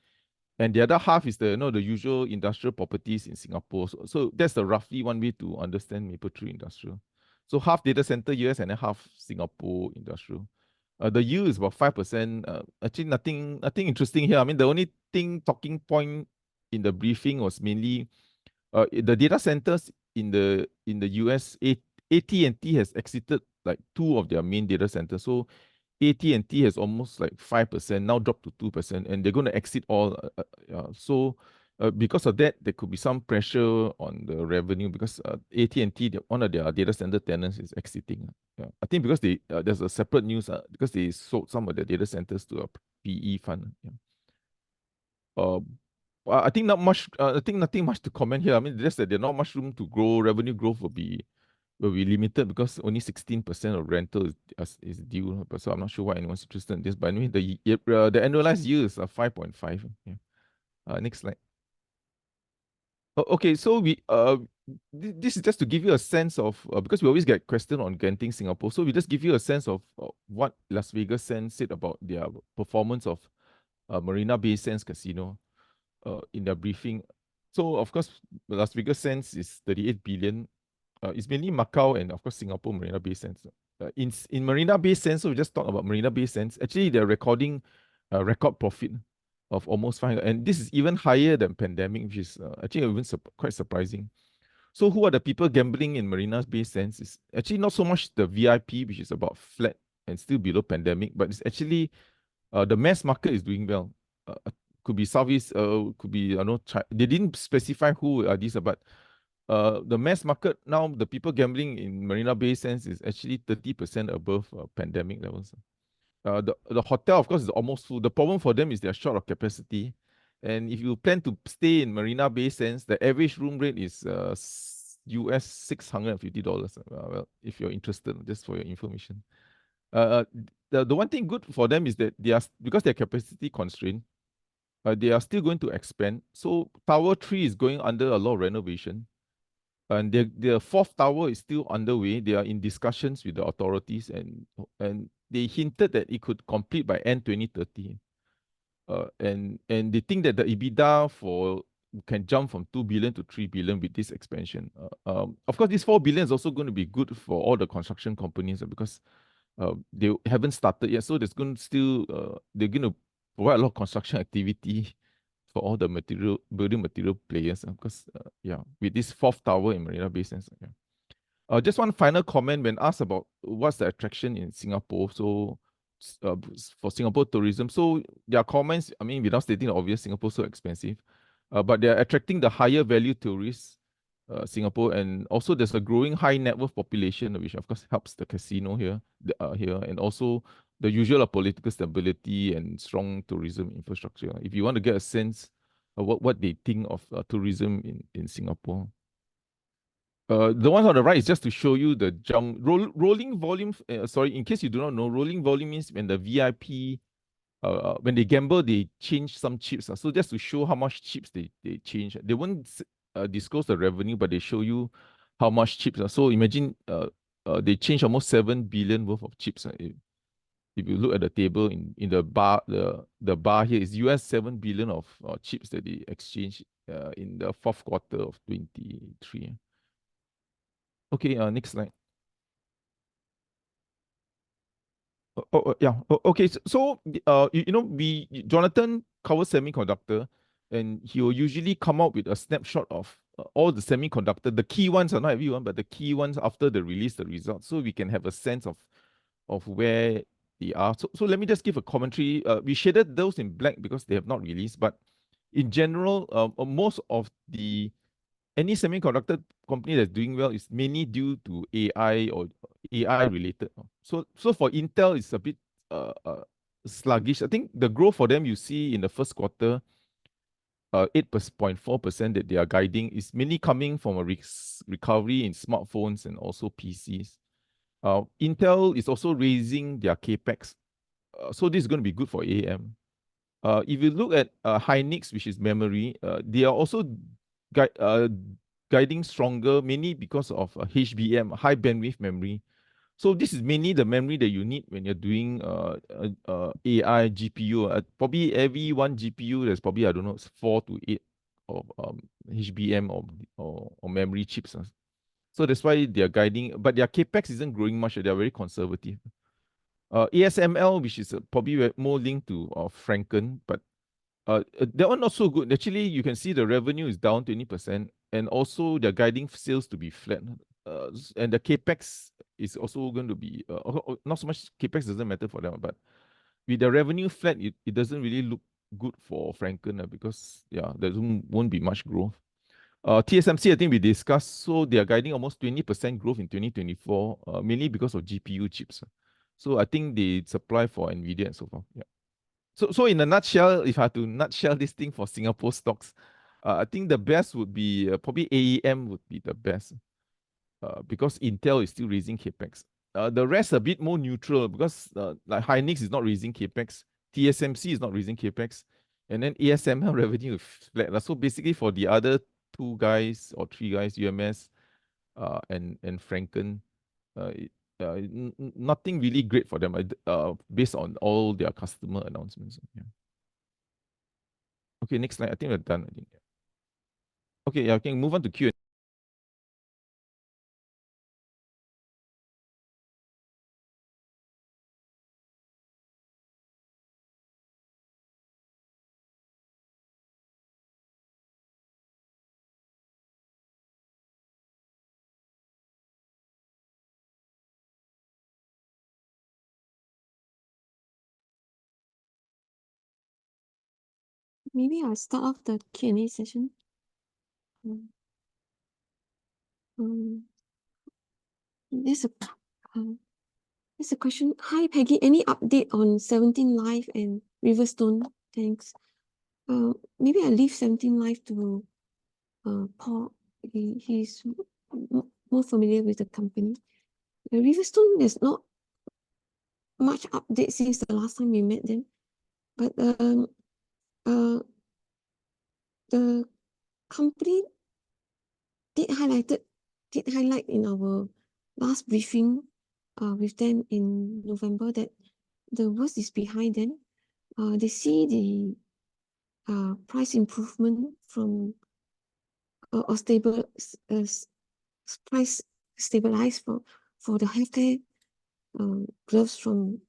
And the other half is the usual industrial properties in Singapore. So that's the roughly one way to understand Mapletree Industrial. So half data center US and then half Singapore industrial. The yield is about 5%. Actually, nothing interesting here. I mean, the only talking point in the briefing was mainly the data centers in the US. AT&T has exited like 2 of their main data centers. So AT&T has almost like 5%, now dropped to 2%, and they're going to exit all. So because of that, there could be some pressure on the revenue because AT&T, one of their data center tenants, is exiting. I think because there's a separate news because they sold some of their data centers to a PE fund. I think not much. I think nothing much to comment here. I mean, just that there's not much room to grow. Revenue growth will be limited because only 16% of rental is due. So I'm not sure why anyone's interested in this. But anyway, the annualized yield is 5.5. Yeah. Next slide. Okay, so this is just to give you a sense of because we always get questioned on Genting Singapore. So we just give you a sense of what Las Vegas Sands said about their performance of Marina Bay Sands Casino in their briefing. So of course, Las Vegas Sands is 38 billion. It's mainly Macau and of course Singapore Marina Bay Sands. In Marina Bay Sands, so we just talk about Marina Bay Sands. Actually, they're recording a record profit of almost 500, and this is even higher than pandemic, which is actually even quite surprising. So who are the people gambling in Marina Bay Sands? It's actually not so much the VIP, which is about flat and still below pandemic, but it's actually the mass market is doing well. Could be Southeast, could be China. They didn't specify who are these, but the mass market now, the people gambling in Marina Bay Sands is actually 30% above pandemic levels. The hotel, of course, is almost full. The problem for them is they're short of capacity. And if you plan to stay in Marina Bay Sands, the average room rate is US $650. Well, if you're interested, just for your information. The one thing good for them is that because they're capacity constrained, they are still going to expand. So Tower 3 is going under a lot of renovation. And their 4th tower is still underway. They are in discussions with the authorities, and they hinted that it could complete by end 2030. And they think that the EBITDA can jump from 2 billion to 3 billion with this expansion. Of course, this 4 billion is also going to be good for all the construction companies because they haven't started yet. So they're going to provide a lot of construction activity for all the building material players, because with this 4th tower in Marina Bay Sands. Just one final comment when asked about what's the attraction in Singapore. So for Singapore tourism, so their comments, I mean, without stating the obvious, Singapore so expensive, but they're attracting the higher value tourists, Singapore, and also there's a growing high net worth population, which of course helps the casino here, and also the usual political stability and strong tourism infrastructure. If you want to get a sense of what they think of tourism in Singapore. The one on the right is just to show you the jump. Rolling volume, sorry, in case you do not know, rolling volume means when the VIP, when they gamble, they change some chips. So just to show how much chips they change. They won't disclose the revenue, but they show you how much chips. So imagine they change almost 7 billion worth of chips. If you look at the table in the bar, the bar here is US 7 billion of chips that they exchange in the 4th quarter of 2023. Okay, next slide. Yeah. Okay. So, Jonathan covers semiconductor, and he will usually come out with a snapshot of all the semiconductor. The key ones are not everyone, but the key ones after the release the results, so we can have a sense of where they are. So let me just give a commentary. We shaded those in black because they have not released, but in general, most of any semiconductor company that's doing well is mainly due to AI or AI related. So for Intel, it's a bit sluggish. I think the growth for them you see in the first quarter, 8.4% that they are guiding is mainly coming from a recovery in smartphones and also PCs. Intel is also raising their capex, so this is going to be good for AM. If you look at Hynix, which is memory, they are also guiding stronger, mainly because of HBM, high bandwidth memory. So this is mainly the memory that you need when you're doing AI GPU. Probably every one GPU, there's probably, I don't know, 4 to 8 of HBM or memory chips. So that's why they are guiding, but their capex isn't growing much. They are very conservative. ASML, which is probably more linked to Franken, but that one not so good. Actually, you can see the revenue is down 20%, and also they're guiding sales to be flat. And the capex is also going to be not so much. Capex doesn't matter for them, but with the revenue flat, it doesn't really look good for Franken because there won't be much growth. TSMC, I think we discussed, so they are guiding almost 20% growth in 2024, mainly because of GPU chips. So I think they supply for NVIDIA and so forth. Yeah. So in a nutshell, if I had to nutshell this thing for Singapore stocks, I think the best would be probably AEM would be the best, because Intel is still raising capex. The rest a bit more neutral because like Hynix is not raising capex, TSMC is not raising capex, and then ASML revenue is flat. So basically for the other two guys or three guys, UMS and Franken, nothing really great for them based on all their customer announcements. Yeah. Okay, next slide. I think we're done. I think. Okay, yeah, I can move on to Q&A. Maybe I'll start off the Q&A session. There's a question. Hi, Peggy. Any update on 17 Live and Riverstone? Thanks. Maybe I leave 17 Live to Paul. He's more familiar with the company. Riverstone, there's not much update since the last time we met them, but the company did highlight in our last briefing with them in November that the worst is behind them. They see the price improvement from or stable price stabilize for the healthcare gloves from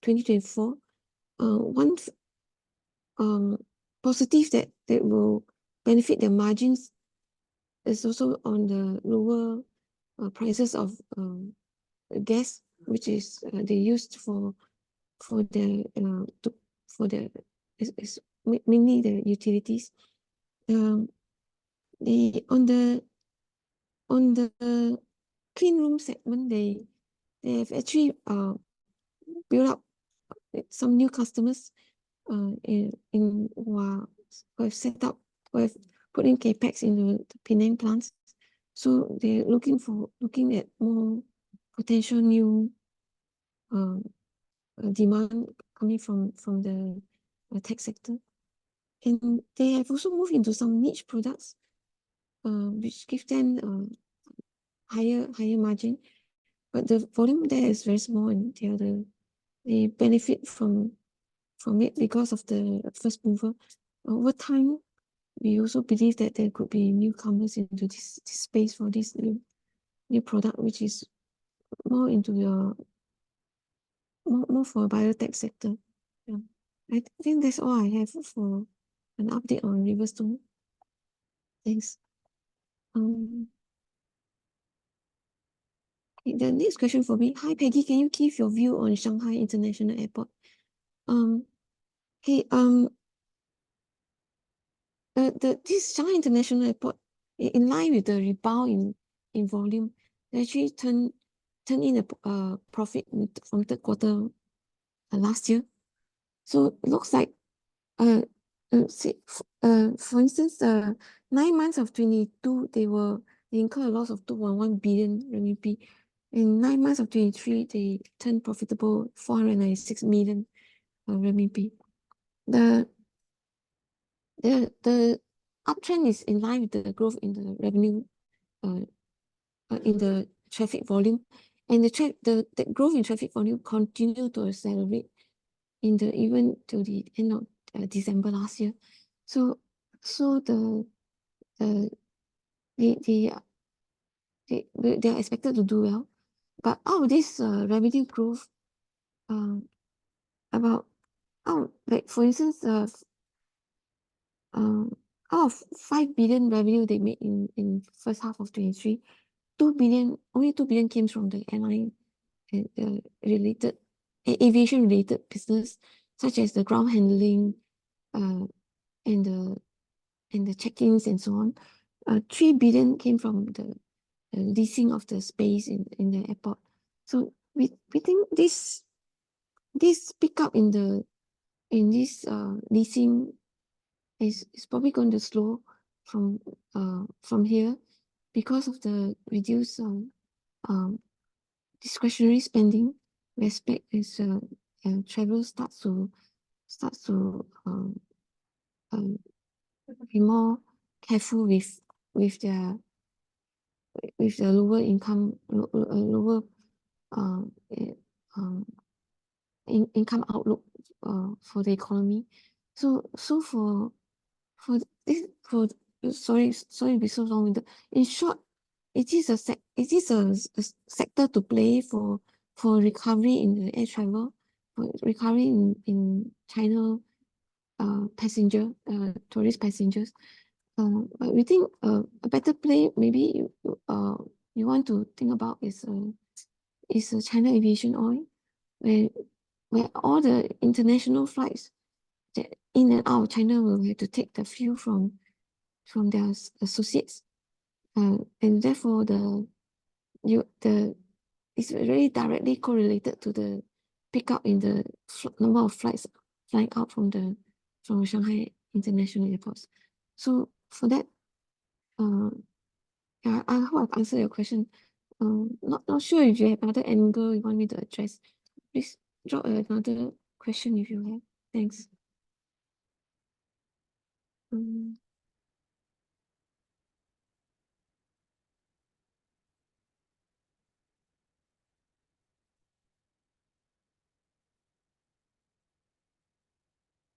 2024. One positive that will benefit their margins is also on the lower prices of gas, which is they used for the mainly the utilities. They on the clean room segment, they have actually built up some new customers who have set up, who have put in capex into the Penang plants. So they're looking at more potential new demand coming from the tech sector. And they have also moved into some niche products, which give them higher margin. But the volume there is very small, and they benefit from it because of the first mover. Over time, we also believe that there could be newcomers into this space for this new product, which is more into your more for biotech sector. Yeah. I think that's all I have for an update on Riverstone. Thanks. The next question for me. Hi Peggy, can you give your view on Shanghai International Airport? Hey, this Shanghai International Airport, in line with the rebound in volume, they actually turn in a profit from third quarter last year. So it looks like for instance, 9 months of 22, they incurred a loss of 2.1 billion RMB. In 9 months of 23, they turned profitable 496 million RMB. The uptrend is in line with the growth in the revenue, in the traffic volume, and the growth in traffic volume continued to accelerate even till the end of December last year. So they are expected to do well, but out of this revenue growth, like for instance, out of 5 billion revenue they made in first half of 23, only 2 billion came from the airline related aviation related business, such as the ground handling and the check-ins and so on. 3 billion came from the leasing of the space in the airport. So we think this pickup in this leasing is probably going to slow from here because of the reduced discretionary spending, respect as travel starts to be more careful with their lower income, lower income outlook for the economy. So for this, sorry to be so long-winded. In short, it is a sector to play for recovery in the air travel, for recovery in China tourist passengers. But we think a better play maybe you want to think about is China Aviation Oil, where all the international flights that in and out of China will have to take the fuel from their associates, and therefore it's very directly correlated to the pickup in the number of flights flying out from Shanghai International Airports. So for that, yeah, I hope I've answered your question. Not sure if you have another angle you want me to address. Please drop another question if you have. Thanks.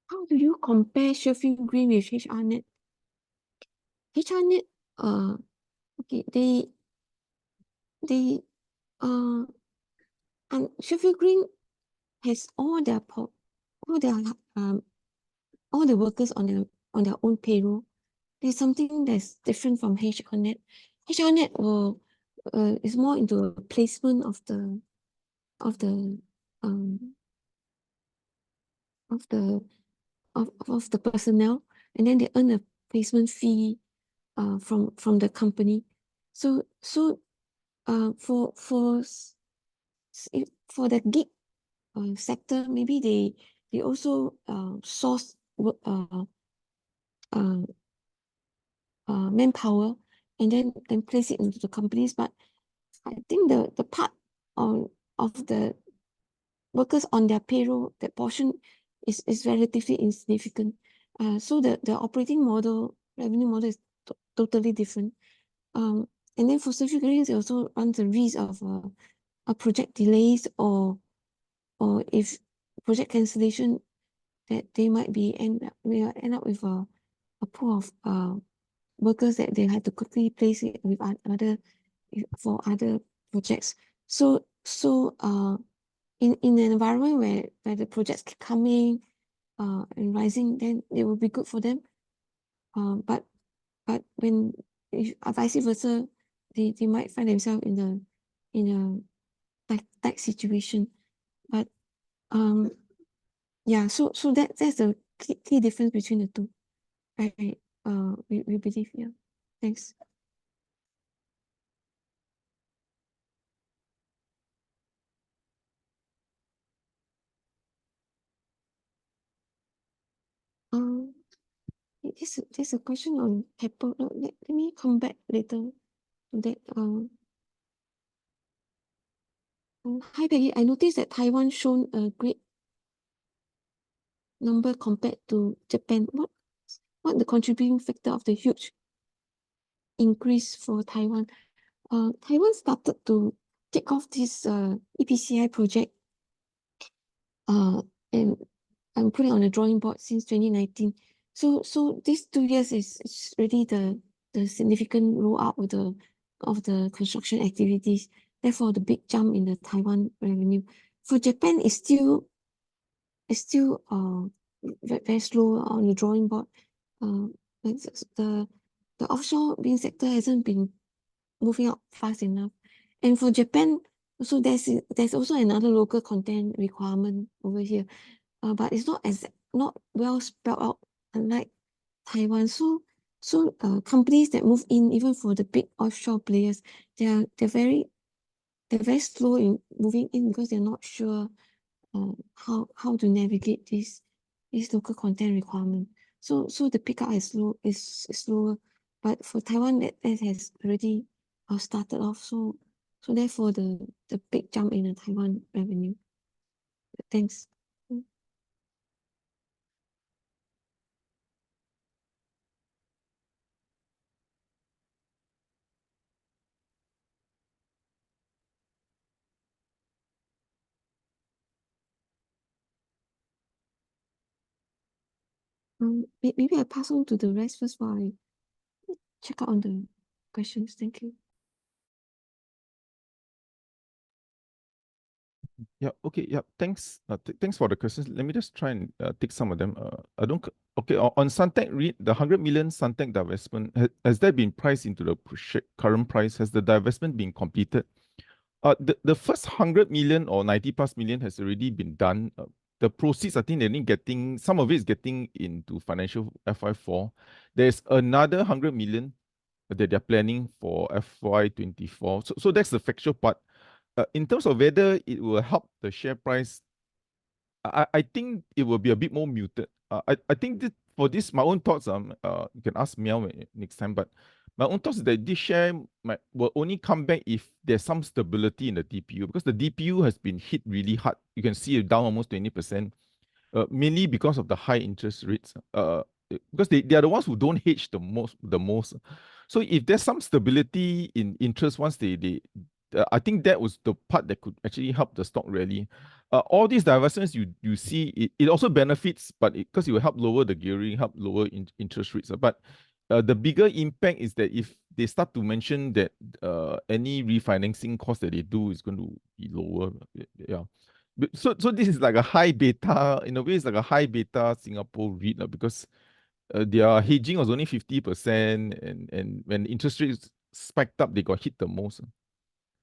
How do you compare Sheffield Green with HRNet? HRNet, okay, and Sheffield Green has all the workers on their own payroll. There's something that's different from HRNet. HRNet is more into a placement of the personnel, and then they earn a placement fee from the company. So for the gig sector, maybe they also source manpower and then place it into the companies. But I think the part of the workers on their payroll, that portion is relatively insignificant. So the operating model, revenue model is totally different. And then for Sheffield Green, they also run the risk of a project delays or if project cancellation, that they might end up with a pool of workers that they had to quickly place it with for other projects. So in an environment where the projects keep coming and rising, then it will be good for them. But when vice versa, they might find themselves in a tight situation. But yeah, so that's the key difference between the two. We believe, yeah. Thanks. There's a question on Apple. Let me come back later to that. Hi Peggy, I noticed that Taiwan shown a great number compared to Japan. What the contributing factor of the huge increase for Taiwan? Taiwan started to take off this EPCI project and I'm putting on a drawing board since 2019. So these 2 years is really the significant rollout of the construction activities. Therefore, the big jump in the Taiwan revenue. For Japan, it's still very slow on the drawing board. The offshore wind sector hasn't been moving up fast enough. And for Japan, also there's also another local content requirement over here, but it's not well spelled out, unlike Taiwan. So companies that move in, even for the big offshore players, they're very slow in moving in because they're not sure how to navigate this local content requirement. So the pickup is slower, but for Taiwan that has already started off. So therefore the big jump in the Taiwan revenue. Thanks. Maybe I pass on to the rest first while I check out on the questions. Thank you. Yeah, okay, yeah, thanks. Thanks for the questions. Let me just try and take some of them. I don't. Okay, on Suntec REIT, the 100 million Suntec divestment, has that been priced into the current price? Has the divestment been completed? The first 100 million or 90 plus million has already been done. The proceeds, I think they're getting, some of it is getting into financial FY4. There's another 100 million that they're planning for FY24. So that's the factual part. In terms of whether it will help the share price, I think it will be a bit more muted. I think for this, my own thoughts, you can ask Meow next time, but my own thoughts is that this share will only come back if there's some stability in the DPU, because the DPU has been hit really hard. You can see it down almost 20%, mainly because of the high interest rates. Because they are the ones who don't hedge the most. So if there's some stability in interest once I think that was the part that could actually help the stock rally. All these divestments you see, it also benefits, but because it will help lower the gearing, help lower interest rates. But the bigger impact is that if they start to mention that any refinancing cost that they do is going to be lower. Yeah. So this is like a high beta, in a way it's like a high beta Singapore REIT, because their hedging was only 50%, and when interest rates spiked up, they got hit the most.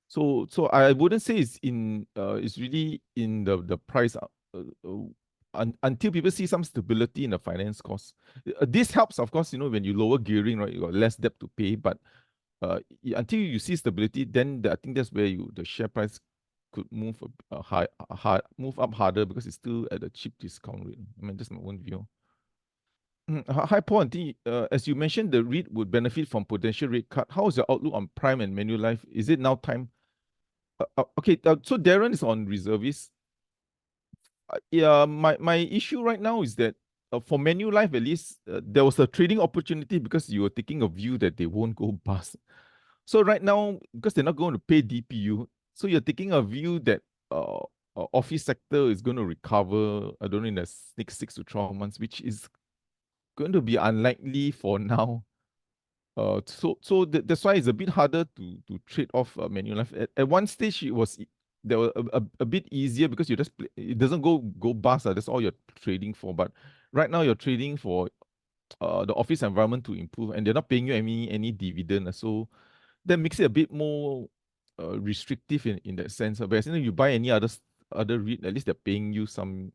So I wouldn't say it's really in the price until people see some stability in the finance costs. This helps, of course, when you lower gearing, right, you got less debt to pay. But until you see stability, then I think that's where the share price could move move up harder, because it's still at a cheap discount rate. I mean, that's my own view. Hi, Paul and T. As you mentioned, the REIT would benefit from potential rate cut. How is your outlook on Prime and Manulife? Is it now time? Okay, so Darren is on reservist. Yeah, my issue right now is that for Manulife, at least, there was a trading opportunity because you were taking a view that they won't go bust. So right now, because they're not going to pay DPU, so you're taking a view that office sector is going to recover, I don't know, in the next 6 to 12 months, which is going to be unlikely for now. So that's why it's a bit harder to trade off Manulife. At one stage, it was they were a bit easier because you just it doesn't go bust. That's all you're trading for. But right now you're trading for the office environment to improve, and they're not paying you any dividend. So that makes it a bit more restrictive in that sense. Whereas you buy any other REIT, at least they're paying you some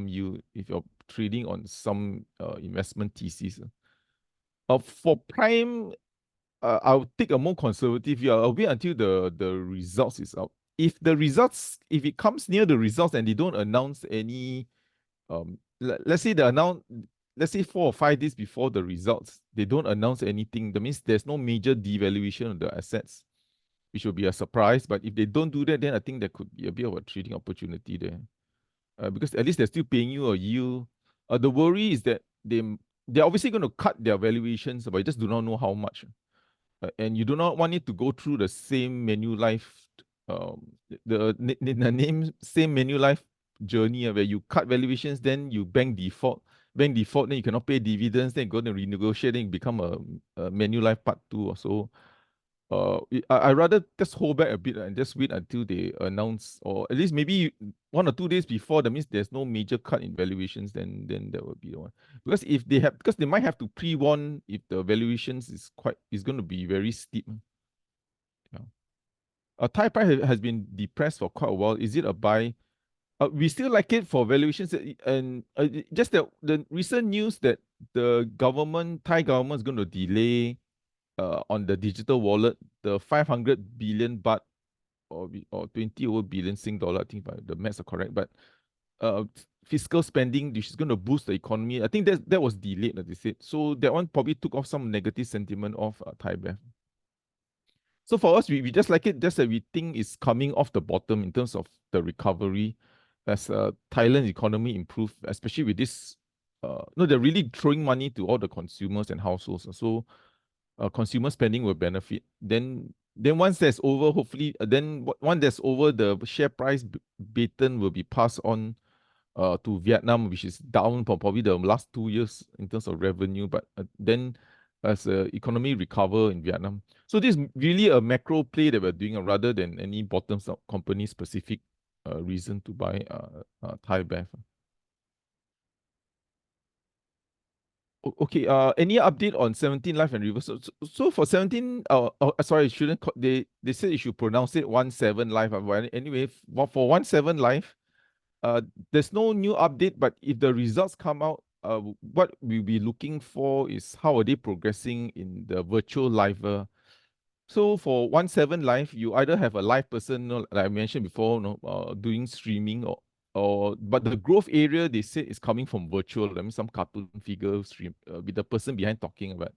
yield if you're trading on some investment thesis. For prime, I'll take a more conservative view. I'll wait until the results is out. If it comes near the results and they don't announce any, let's say let's say 4 or 5 days before the results, they don't announce anything. That means there's no major devaluation of the assets, which will be a surprise. But if they don't do that, then I think there could be a bit of a trading opportunity there, because at least they're still paying you a yield. The worry is that they're obviously going to cut their valuations, but you just do not know how much. And you do not want it to go through the same Manulife, the name same Manulife journey where you cut valuations, then you bank default, then you cannot pay dividends, then you go to renegotiate, then you become a Manulife part 2 or so. I rather just hold back a bit and just wait until they announce, or at least maybe 1 or 2 days before. That means there's no major cut in valuations. Then that would be the one. Because they might have to pre-warn if the valuations is going to be very steep. Yeah. Thai price has been depressed for quite a while. Is it a buy? We still like it for valuations, and just the recent news that the Thai government is going to delay on the digital wallet, the 500 billion baht or 20 over billion Sing dollar, I think if the maths are correct, but fiscal spending, which is going to boost the economy, I think that was delayed, like they said. So that one probably took off some negative sentiment of Thai baht. So for us, we just like it, just that we think it's coming off the bottom in terms of the recovery as Thailand's economy improve, especially with this. They're really throwing money to all the consumers and households. So consumer spending will benefit. Then once that's over, hopefully, once that's over, the share price baton will be passed on to Vietnam, which is down for probably the last 2 years in terms of revenue. But then as the economy recover in Vietnam. So this is really a macro play that we're doing rather than any bottoms-up company-specific reason to buy Thai baht. Okay, any update on 17 Life and River? So for 17, sorry, they said you should pronounce it 17 Life. But anyway, for 17 Life, there's no new update, but if the results come out, what we'll be looking for is how are they progressing in the virtual live. So for 17 Life, you either have a live person, like I mentioned before, doing streaming, but the growth area they say is coming from virtual. I mean, some cartoon figure stream with the person behind talking about.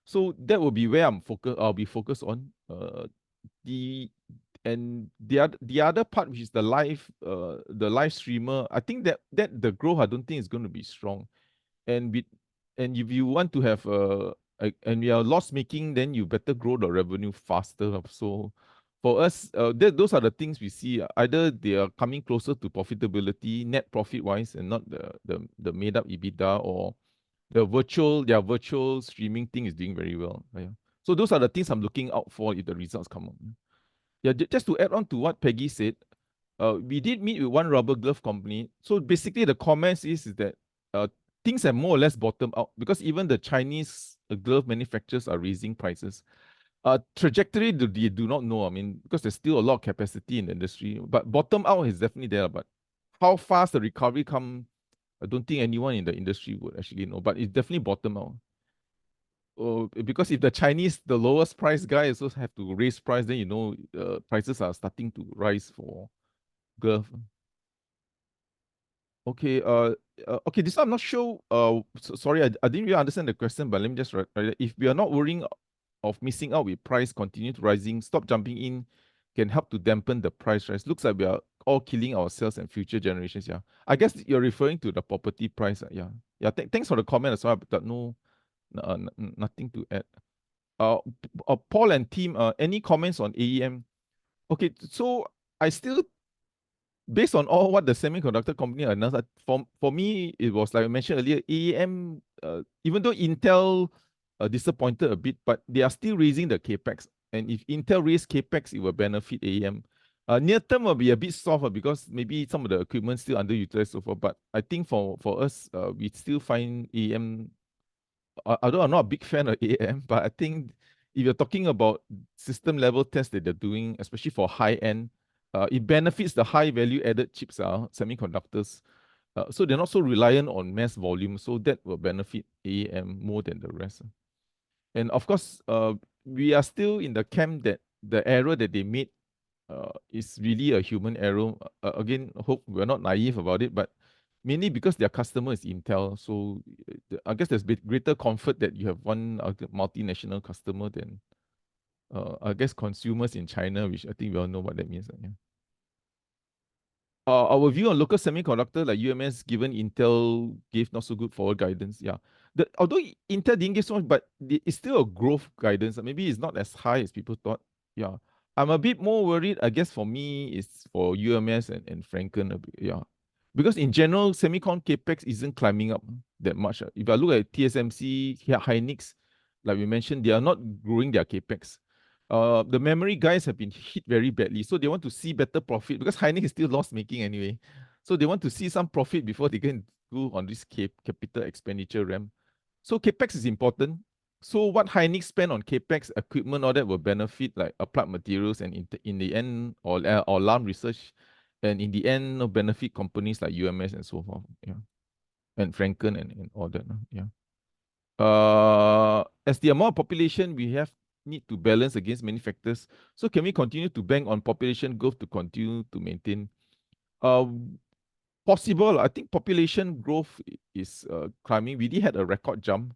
So that will be where I'll be focused on. The other part, which is the live streamer, I think that the growth, I don't think is going to be strong. And if you want to have and we are loss making, then you better grow the revenue faster. So for us, those are the things we see. Either they are coming closer to profitability, net profit wise, and not the made up EBITDA, or their virtual streaming thing is doing very well. Yeah. So those are the things I'm looking out for if the results come up. Yeah, just to add on to what Peggy said, we did meet with one rubber glove company. So basically the comments is that things have more or less bottomed out, because even the Chinese glove manufacturers are raising prices. Trajectory, they do not know. I mean, because there's still a lot of capacity in the industry, but bottom out is definitely there. But how fast the recovery come, I don't think anyone in the industry would actually know. But it's definitely bottom out. Because if the Chinese, the lowest price guy, also have to raise price, then prices are starting to rise for glove. Okay, okay, this one I'm not sure. Sorry, I didn't really understand the question, but let me just write it. If we are not worrying of missing out with price continue to rising, stop jumping in can help to dampen the price rise. Looks like we are all killing ourselves and future generations. Yeah, I guess you're referring to the property price. Yeah. Thanks for the comment as well, but no, nothing to add. Paul and team, any comments on AEM? Okay, so I still, based on all what the semiconductor company announced, for me, it was like I mentioned earlier, AEM, even though Intel disappointed a bit, but they are still raising the capex. And if Intel raise capex, it will benefit AEM. Near term will be a bit soft because maybe some of the equipment still underutilized so far. But I think for us, we still find AM. Although I'm not a big fan of AM, but I think if you're talking about system level tests that they're doing, especially for high end, it benefits the high value added chips, semiconductors. So they're not so reliant on mass volume. So that will benefit AM more than the rest. And of course, we are still in the camp that the error that they made is really a human error. Again, hope we're not naive about it, but mainly because their customer is Intel. So I guess there's greater comfort that you have one multinational customer than, I guess, consumers in China, which I think we all know what that means. Yeah. Our view on local semiconductor, like UMS, given Intel gave not so good forward guidance. Yeah. Although Intel didn't give so much, but it's still a growth guidance. Maybe it's not as high as people thought. Yeah. I'm a bit more worried, I guess, for me, it's for UMS and Franken. Yeah. Because in general, semicon capex isn't climbing up that much. If I look at TSMC, Hynix, like we mentioned, they are not growing their capex. The memory guys have been hit very badly, so they want to see better profit because Hynix is still loss making anyway. So they want to see some profit before they can go on this capital expenditure ramp. So capex is important. So what Hynix spend on capex, equipment, all that will benefit like applied materials and in the end, or Lam Research, and in the end, benefit companies like UMS and so forth. Yeah, and Franken and all that. Yeah. As the amount of population we have need to balance against many factors. So can we continue to bank on population growth to continue to maintain? Possible. I think population growth is climbing. We did had a record jump.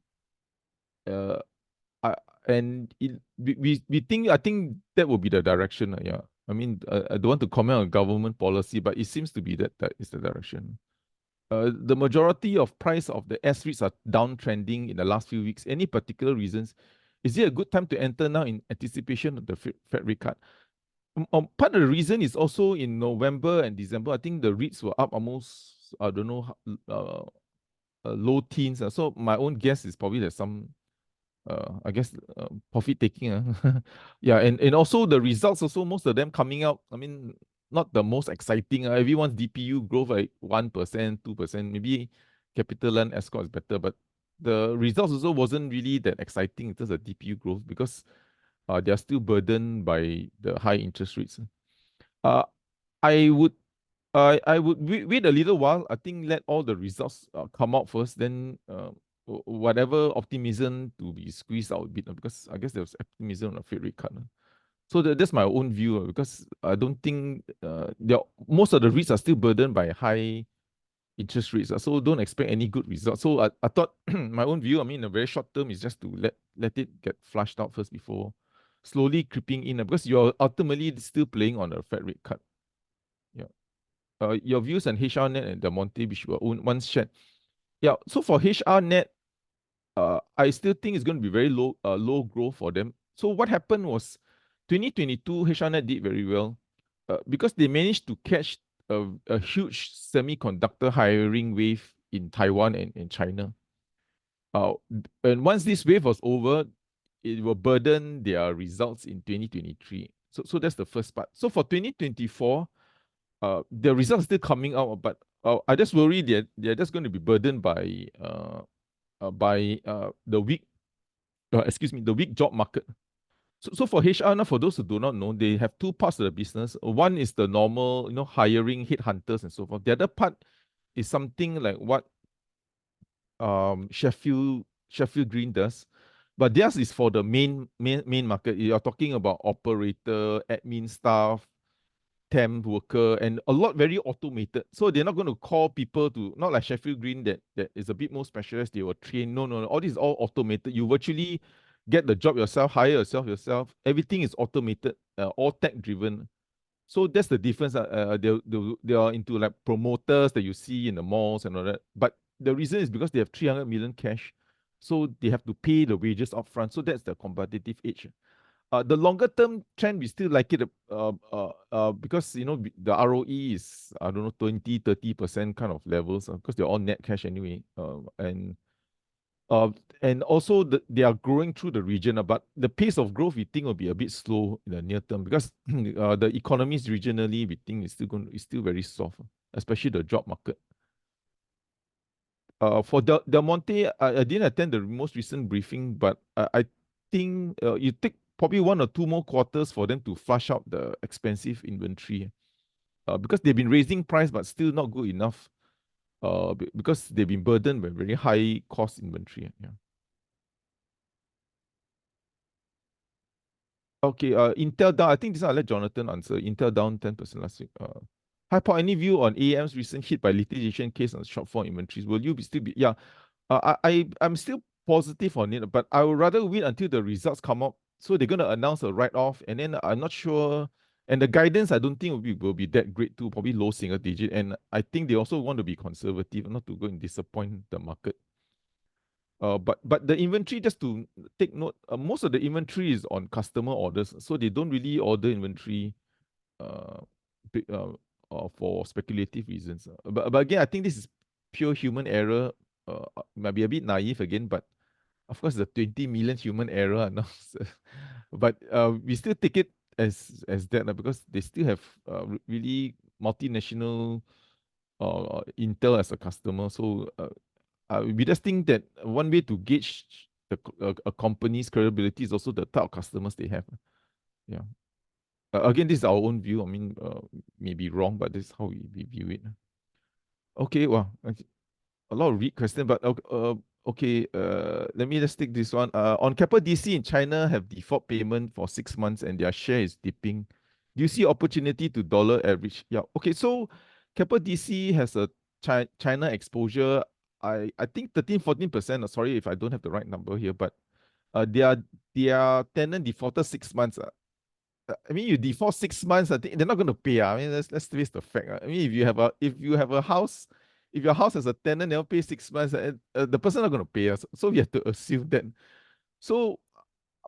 And we think, I think that will be the direction. Yeah. I mean, I don't want to comment on government policy, but it seems to be that is the direction. The majority of price of the S-REITs are downtrending in the last few weeks. Any particular reasons? Is it a good time to enter now in anticipation of the Fed rate cut? Part of the reason is also in November and December, I think the REITs were up almost, I don't know, low teens. So my own guess is probably there's some, I guess, profit taking. Yeah, and also the results also, most of them coming out, I mean, not the most exciting. Everyone's DPU growth like 1%, 2%. Maybe CapitaLand Escort is better, but the results also wasn't really that exciting in terms of DPU growth because they are still burdened by the high interest rates. I would wait a little while. I think let all the results come out first, then whatever optimism to be squeezed out a bit, because I guess there was optimism on the Fed rate cut. So that's my own view, because I don't think most of the REITs are still burdened by high interest rates. So don't expect any good results. So I thought my own view, I mean, in a very short term, is just to let it get flushed out first before slowly creeping in, because you're ultimately still playing on a Fed rate cut. Yeah. Your views on HRNet and Del Monte, which were once shared. Yeah. So for HRNet, I still think it's going to be very low growth for them. So what happened was 2022, HRNet did very well because they managed to catch a huge semiconductor hiring wave in Taiwan and China. And once this wave was over, it will burden their results in 2023. So that's the first part. So for 2024, the results are still coming out, but I just worry they're just going to be burdened by the weak, the weak job market. So for HR, now for those who do not know, they have two parts of the business. One is the normal, hiring headhunters and so forth. The other part is something like what Sheffield Green does, but theirs is for the main market. You're talking about operator, admin staff, temp worker, and a lot very automated. So they're not going to call people to, not like Sheffield Green that is a bit more specialized. They will train. No. All this is all automated. You virtually get the job yourself, hire yourself. Everything is automated, all tech driven. So that's the difference. They are into like promoters that you see in the malls and all that. But the reason is because they have 300 million cash. So they have to pay the wages upfront. So that's the competitive edge. The longer term trend, we still like it because the ROE is, I don't know, 20-30% kind of levels because they're all net cash anyway. And And also they are growing through the region, but the pace of growth we think will be a bit slow in the near term because the economies regionally we think is still very soft, especially the job market. For Del Monte, I didn't attend the most recent briefing, but I think you take probably 1 or 2 more quarters for them to flush out the expensive inventory, because they've been raising price, but still not good enough. Because they've been burdened with very high cost inventory. Yeah. Okay, Intel down. I think this one I'll let Jonathan answer. Intel down 10% last week. Hi, Paul, any view on AM's recent hit by litigation case on shortfall inventories? Will you still be? Yeah, I'm still positive on it, but I would rather wait until the results come up. So they're going to announce a write-off, and then I'm not sure. And the guidance, I don't think will be that great too, probably low single digit. And I think they also want to be conservative, not to go and disappoint the market. But the inventory, just to take note, most of the inventory is on customer orders, so they don't really order inventory uh, for speculative reasons. But again, I think this is pure human error. Might be a bit naive again, but of course the 20 million human error. No? But we still take it as that because they still have really multinational Intel as a customer. So we just think that one way to gauge a company's credibility is also the type of customers they have. Yeah. Again, this is our own view. I mean, may be wrong, but this is how we view it. Okay, well, a lot of read question, but okay, let me just take this one. On Keppel DC in China have default payment for 6 months and their share is dipping. Do you see opportunity to dollar average? Yeah, okay, so Keppel DC has a China exposure. I think 13-14%. Sorry if I don't have the right number here, but their tenant defaulted 6 months. I mean, you default 6 months, I think they're not going to pay. I mean, let's face the fact. I mean, if you have a house, if your house has a tenant, they'll pay 6 months, the person not going to pay us. So we have to assume that. So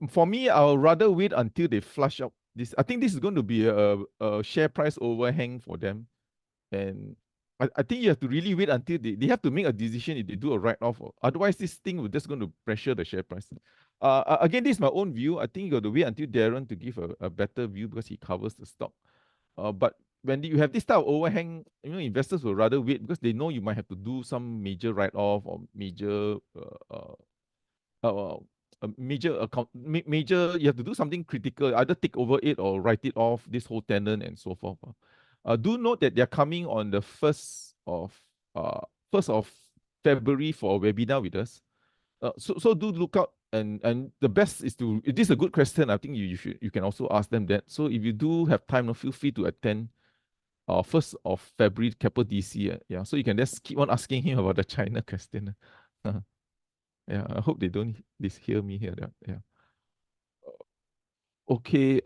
for me, I'll rather wait until they flush out this. I think this is going to be a share price overhang for them. And I think you have to really wait until they have to make a decision if they do a write-off. Otherwise, this thing will just going to pressure the share price. Again, this is my own view. I think you got to wait until Darren to give a better view because he covers the stock. But when you have this type of overhang, investors will rather wait because they know you might have to do some major write-off or major major, you have to do something critical, either take over it or write it off, this whole tenant and so forth. Do note that they're coming on the 1st of February for a webinar with us. So do look out, and the best is to, this is a good question. I think you can also ask them that. So if you do have time, feel free to attend 1st of February Keppel DC. Yeah, so you can just keep on asking him about the China question. Yeah, I hope they don't hear me here. Yeah. Okay.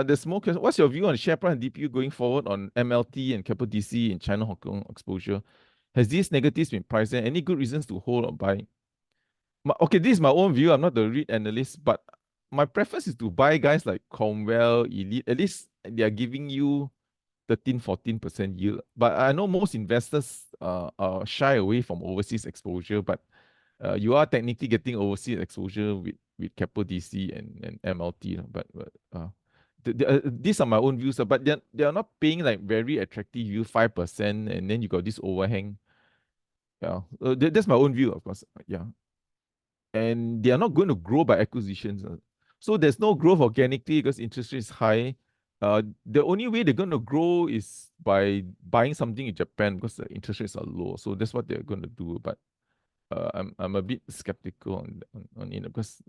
There's more questions. What's your view on share price and DPU going forward on MLT and Keppel DC in China Hong Kong exposure? Has these negatives been priced in? Any good reasons to hold or buy? Okay, this is my own view. I'm not the REIT analyst, but my preference is to buy guys like Cromwell, Elite. At least they are giving you 13-14% yield. But I know most investors shy away from overseas exposure, but you are technically getting overseas exposure with Keppel DC and MLT. But these are my own views. But they are not paying like very attractive yield, 5%, and then you got this overhang. Yeah, that's my own view, of course. Yeah. And they are not going to grow by acquisitions. So there's no growth organically because interest rate is high. The only way they're going to grow is by buying something in Japan because the interest rates are low. So that's what they're going to do. But I'm a bit skeptical on it because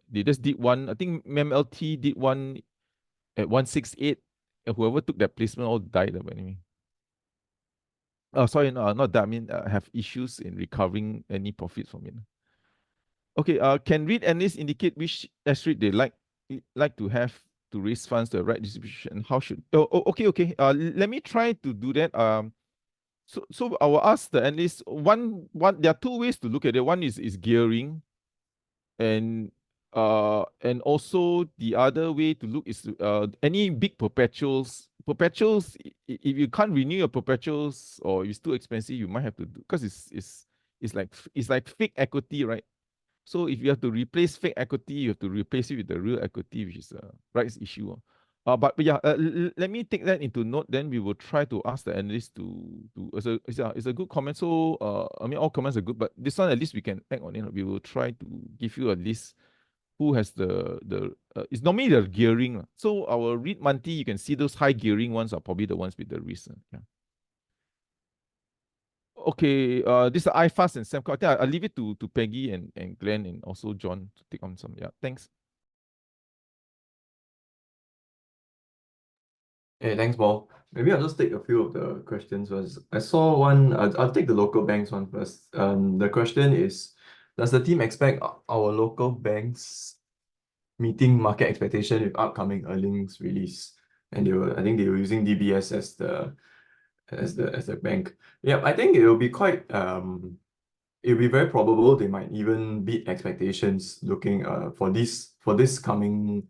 they just did one. I think MLT did one at 168. Whoever took that placement all died. But anyway. Oh, sorry, no, not that. I mean, have issues in recovering any profits from it. Okay, can REIT analysts indicate which S-REIT they like to have to raise funds to the right distribution? How should? Okay. Let me try to do that. So I will ask the analysts. One. There are 2 ways to look at it. One is gearing, and also the other way to look is any big perpetuals. Perpetuals, if you can't renew your perpetuals or it's too expensive, you might have to do because it's it's like fake equity, right? So if you have to replace fake equity, you have to replace it with the real equity, which is a rights issue. But yeah, let me take that into note. Then we will try to ask the analyst to it's a good comment. So I mean, all comments are good, but this one at least we can act on it. We will try to give you a list who has the it's normally the gearing. So our REIT monthly, you can see those high gearing ones are probably the ones with the risk. Yeah. Okay, this is iFast and Samco. I think I'll leave it to Peggy and Glenn and also John to take on some. Yeah, thanks. Hey, thanks, Paul. Maybe I'll just take a few of the questions first. I saw one, I'll take the local banks one first. The question is, does the team expect our local banks meeting market expectation with upcoming earnings release? And I think they were using DBS as the bank. Yeah, I think it will be it'll be very probable they might even beat expectations looking for this coming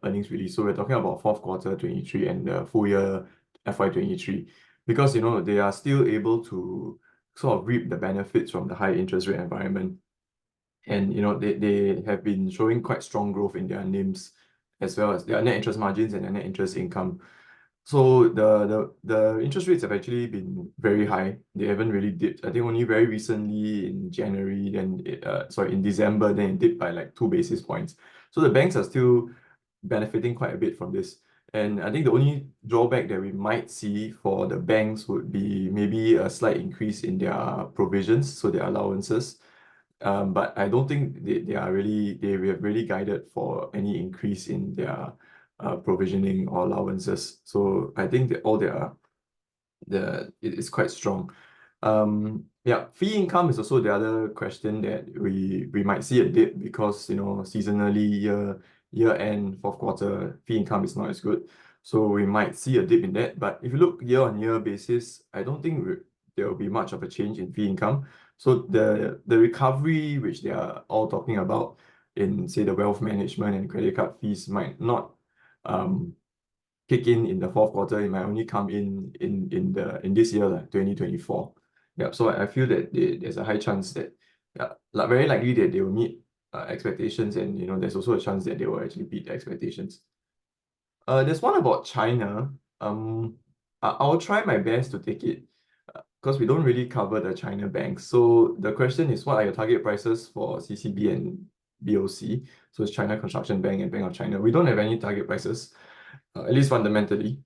earnings release. So we're talking about fourth quarter 23 and the full year FY23, because they are still able to sort of reap the benefits from the high interest rate environment. And they have been showing quite strong growth in their NIMs as well as their net interest margins and their net interest income. So the interest rates have actually been very high. They haven't really dipped. I think only very recently in January, then in December, then it dipped by like 2 basis points. So the banks are still benefiting quite a bit from this. And I think the only drawback that we might see for the banks would be maybe a slight increase in their provisions, so their allowances. But I don't think they have really guided for any increase in their provisioning or allowances. So I think that it is quite strong. Yeah, fee income is also the other question that we might see a dip because seasonally year-end fourth quarter fee income is not as good. So we might see a dip in that. But if you look year-on-year basis, I don't think there will be much of a change in fee income. So the recovery which they are all talking about in, say, the wealth management and credit card fees might not kick in the fourth quarter. It might only come in this year, 2024. Yeah, so I feel that there's a high chance that very likely that they will meet expectations, and there's also a chance that they will actually beat the expectations. There's one about China. I'll try my best to take it because we don't really cover the China banks. So the question is, what are your target prices for CCB and BOC? So it's China Construction Bank and Bank of China. We don't have any target prices, at least fundamentally.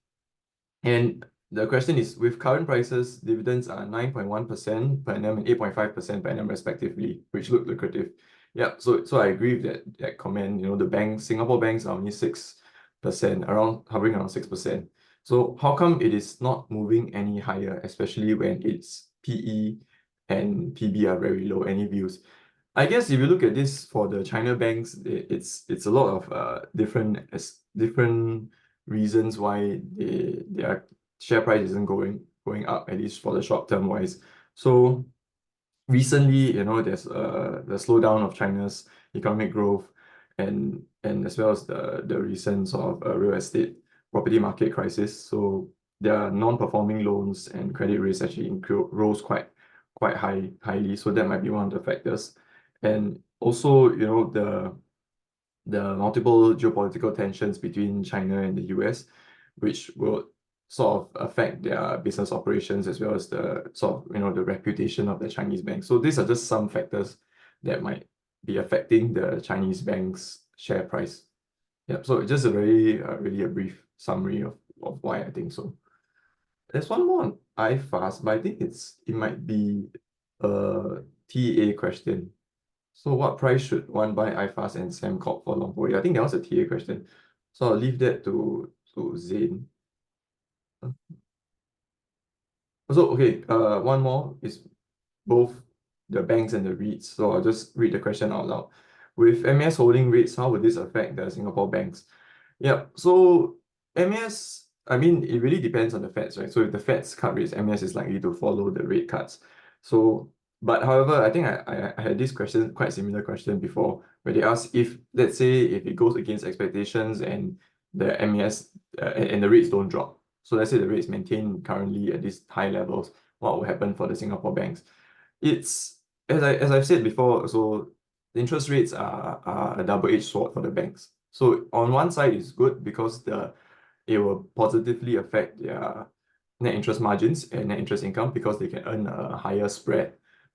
And the question is, with current prices, dividends are 9.1% per annum and 8.5% per annum respectively, which look lucrative. Yeah, so I agree with that comment. The Singapore banks are only 6%, hovering around 6%. So how come it is not moving any higher, especially when its PE and PB are very low? Any views? I guess if you look at this for the China banks, it's a lot of different reasons why their share price isn't going up, at least for the short term wise. So recently, there's the slowdown of China's economic growth, and as well as the recent sort of real estate property market crisis. So their non-performing loans and credit risk actually rose quite highly. So that might be one of the factors. And also, the multiple geopolitical tensions between China and the US, which will sort of affect their business operations as well as the sort of, the reputation of the Chinese banks. So these are just some factors that might be affecting the Chinese bank's share price. Yeah, so just really a brief summary of why I think so. There's one more on iFast, but I think it might be a TA question. So what price should one buy iFast and Sembcorp for Longpro? I think that was a TA question. So I'll leave that to Zane. So okay, one more is both the banks and the REITs. So I'll just read the question out loud. With MAS holding rates, how would this affect the Singapore banks? Yeah, so MAS, I mean, it really depends on the Feds, right? So if the Feds cut rates, MAS is likely to follow the rate cuts. So, but however, I think I had this question, quite similar question before, where they asked if, let's say, if it goes against expectations and the MAS and the rates don't drop. So let's say the rates maintain currently at these high levels, what will happen for the Singapore banks? It's as I've said before, so the interest rates are a double-edged sword for the banks. So on one side, it's good because it will positively affect their net interest margins and net interest income because they can earn a higher spread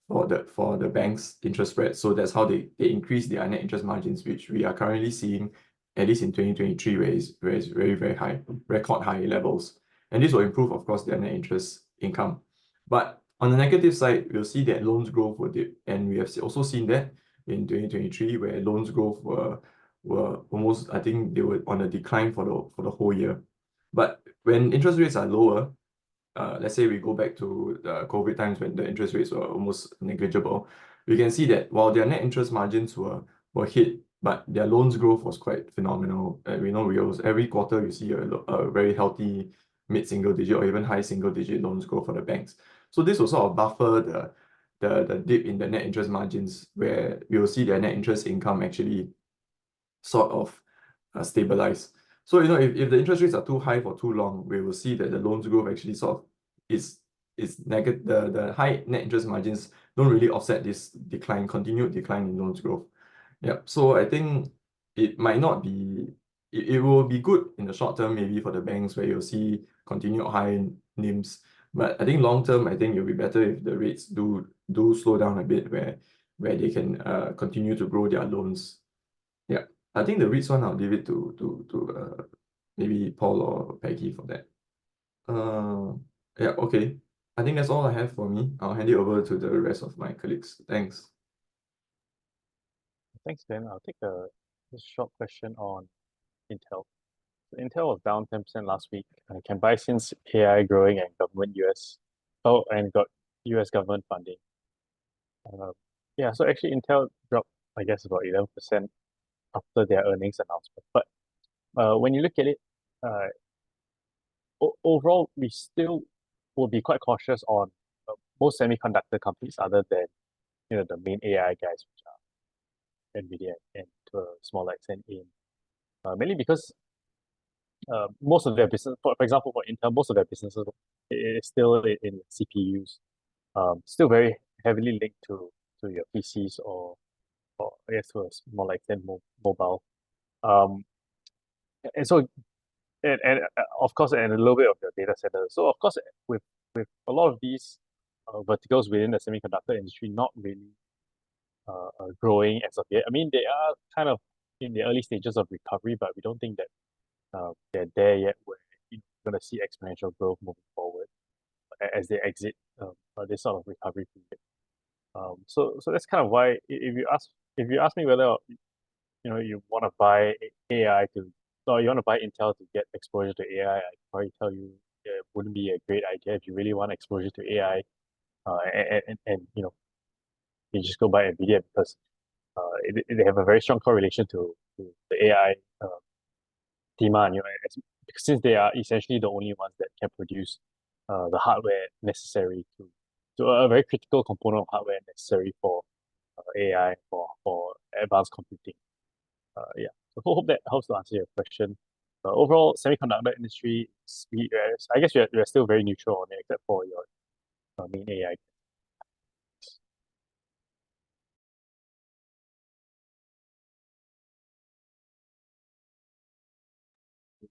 for the bank's interest spread. So that's how they increase their net interest margins, which we are currently seeing, at least in 2023, where it's very, very high, record high levels. And this will improve, of course, their net interest income. But on the negative side, we'll see that loans growth will dip. And we have also seen that in 2023, where loans growth were almost, I think they were on a decline for the whole year. But when interest rates are lower, let's say we go back to the COVID times when the interest rates were almost negligible, we can see that while their net interest margins were hit, but their loans growth was quite phenomenal. We know every quarter you see a very healthy mid-single digit or even high single digit loans growth for the banks. So this will sort of buffer the dip in the net interest margins, where we will see their net interest income actually sort of stabilize. So, if the interest rates are too high for too long, we will see that the loans growth actually sort of is negative. The high net interest margins don't really offset this continued decline in loans growth. Yeah. So I think it might not be, it will be good in the short term, maybe for the banks, where you'll see continued high NIMs. But I think long term, I think it'll be better if the rates do slow down a bit, where they can continue to grow their loans. Yeah. I think the REITs one, I'll leave it to maybe Paul or Peggy for that. Yeah, okay. I think that's all I have for me. I'll hand it over to the rest of my colleagues. Thanks. Thanks, Ben. I'll take this short question on Intel. So Intel was down 10% last week. Can buy since AI growing and got US government funding. Yeah, so actually Intel dropped, I guess, about 11% after their earnings announcement. But when you look at it, overall, we still will be quite cautious on most semiconductor companies other than the main AI guys, which are NVIDIA and to a smaller extent mainly because most of their business, for example, for Intel, most of their businesses is still in CPUs, still very heavily linked to your PCs or I guess to a smaller extent mobile. And so and of course, and a little bit of the data center. So of course, with a lot of these verticals within the semiconductor industry not really growing as of yet. I mean, they are kind of in the early stages of recovery, but we don't think that they're there yet where you're going to see exponential growth moving forward as they exit this sort of recovery period. So that's kind of why if you ask me whether you want to buy AI or you want to buy Intel to get exposure to AI, I'd probably tell you it wouldn't be a great idea if you really want exposure to AI. And you just go buy NVIDIA because they have a very strong correlation to the AI demand. Since they are essentially the only ones that can produce the hardware necessary to a very critical component of hardware necessary for AI for advanced computing. Yeah, so hope that helps to answer your question. Overall, semiconductor industry, I guess we're still very neutral on it, except for your main AI.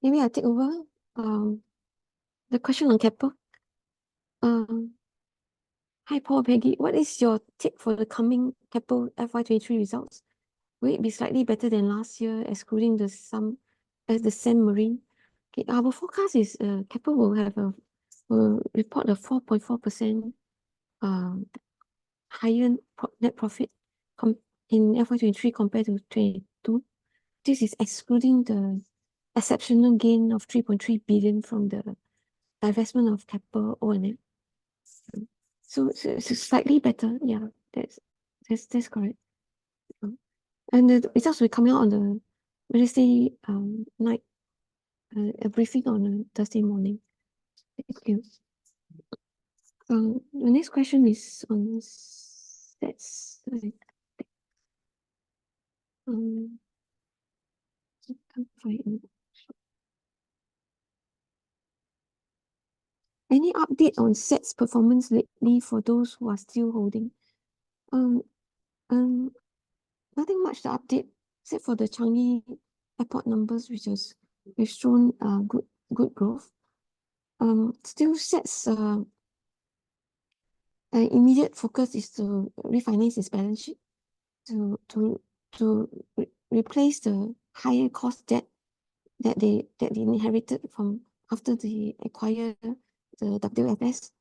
Maybe I take over. The question on capital. Hi, Paul, Peggy. What is your take for the coming capital FY23 results? Will it be slightly better than last year, excluding the SAM Marine? Okay, our forecast is capital will report a 4.4% higher net profit in FY23 compared to 22. This is excluding the exceptional gain of 3.3 billion from the divestment of Keppel O&M. So it's slightly better. Yeah, that's correct. And the results will come out on the Wednesday night, a briefing on a Thursday morning. Thank you. The next question is on stats. Can't find it. Any update on SET's performance lately for those who are still holding? Um, um, Nothing much to update except for the Changi airport numbers, we've shown good growth. Still sets immediate focus is to refinance its balance sheet to replace the higher cost debt that they inherited from after they acquired the WFS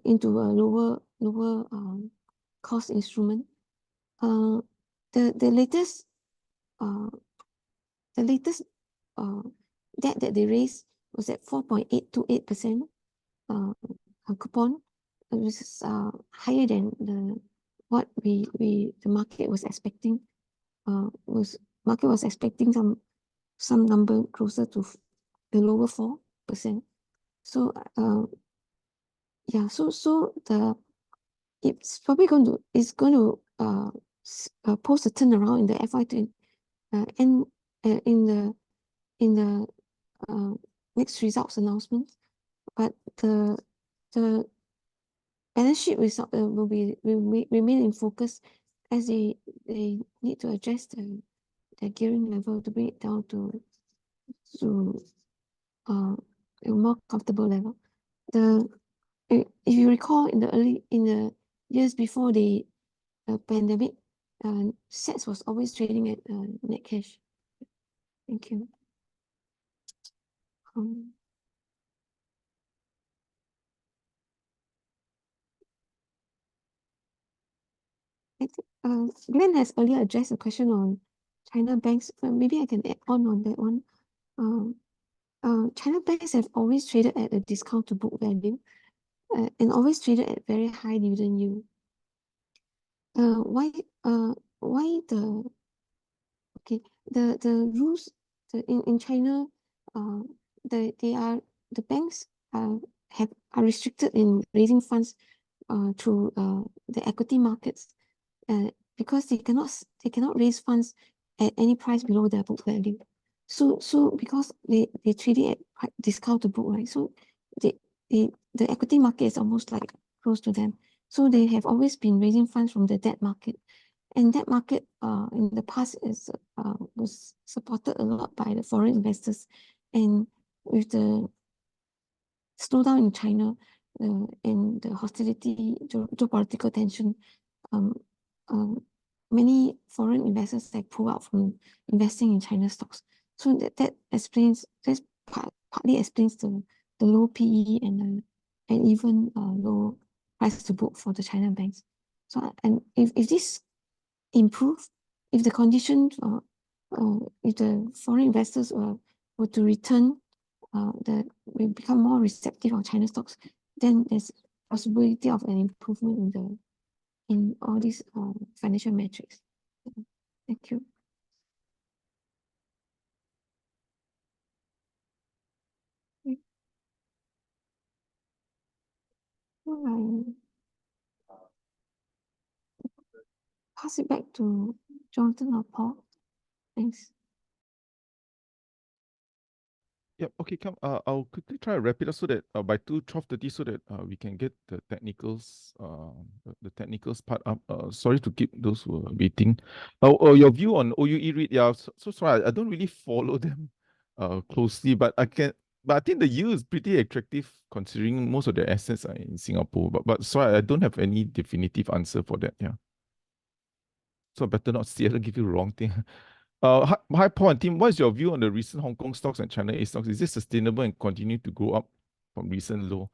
into a lower cost instrument. The latest debt that they raised was at 4.828% coupon, which is higher than what the market was expecting. Market was expecting some number closer to the lower 4%. So yeah, so it's probably going to post a turnaround in the FY20 and in the next results announcement. But the balance sheet result will remain in focus as they need to adjust their gearing level to bring it down to a more comfortable level. If you recall, in the years before the pandemic, SETS was always trading at net cash. Thank you. I think Glenn has earlier addressed a question on China banks. Maybe I can add on that one. China banks have always traded at a discount to book value and always traded at very high dividend yield. Why the rules in China, the banks are restricted in raising funds through the equity markets because they cannot raise funds at any price below their book value. So because they trade it at discount to book, right? So the equity market is almost like close to them. So they have always been raising funds from the debt market. And that market in the past was supported a lot by the foreign investors. And with the slowdown in China and the hostility, geopolitical tension, many foreign investors like pull out from investing in China stocks. So that partly explains the low PE and even low price to book for the China banks. So and if this improve, if the conditions if the foreign investors were to return, that will become more receptive on China stocks, then there's possibility of an improvement in all these financial metrics. Thank you. Pass it back to Jonathan or Paul. Thanks. Yep. Okay. I'll quickly try to wrap it up so that by 12:30, so that we can get the technicals, the technicals part up. Sorry to keep those who are waiting. Your view on OUE REIT? Yeah. So sorry, I don't really follow them closely, but I think the yield is pretty attractive considering most of the assets are in Singapore. But sorry, I don't have any definitive answer for that. Yeah. So I better not say I don't give you the wrong thing. Hi, Paul and team. What is your view on the recent Hong Kong stocks and China A stocks? Is this sustainable and continue to go up from recent low?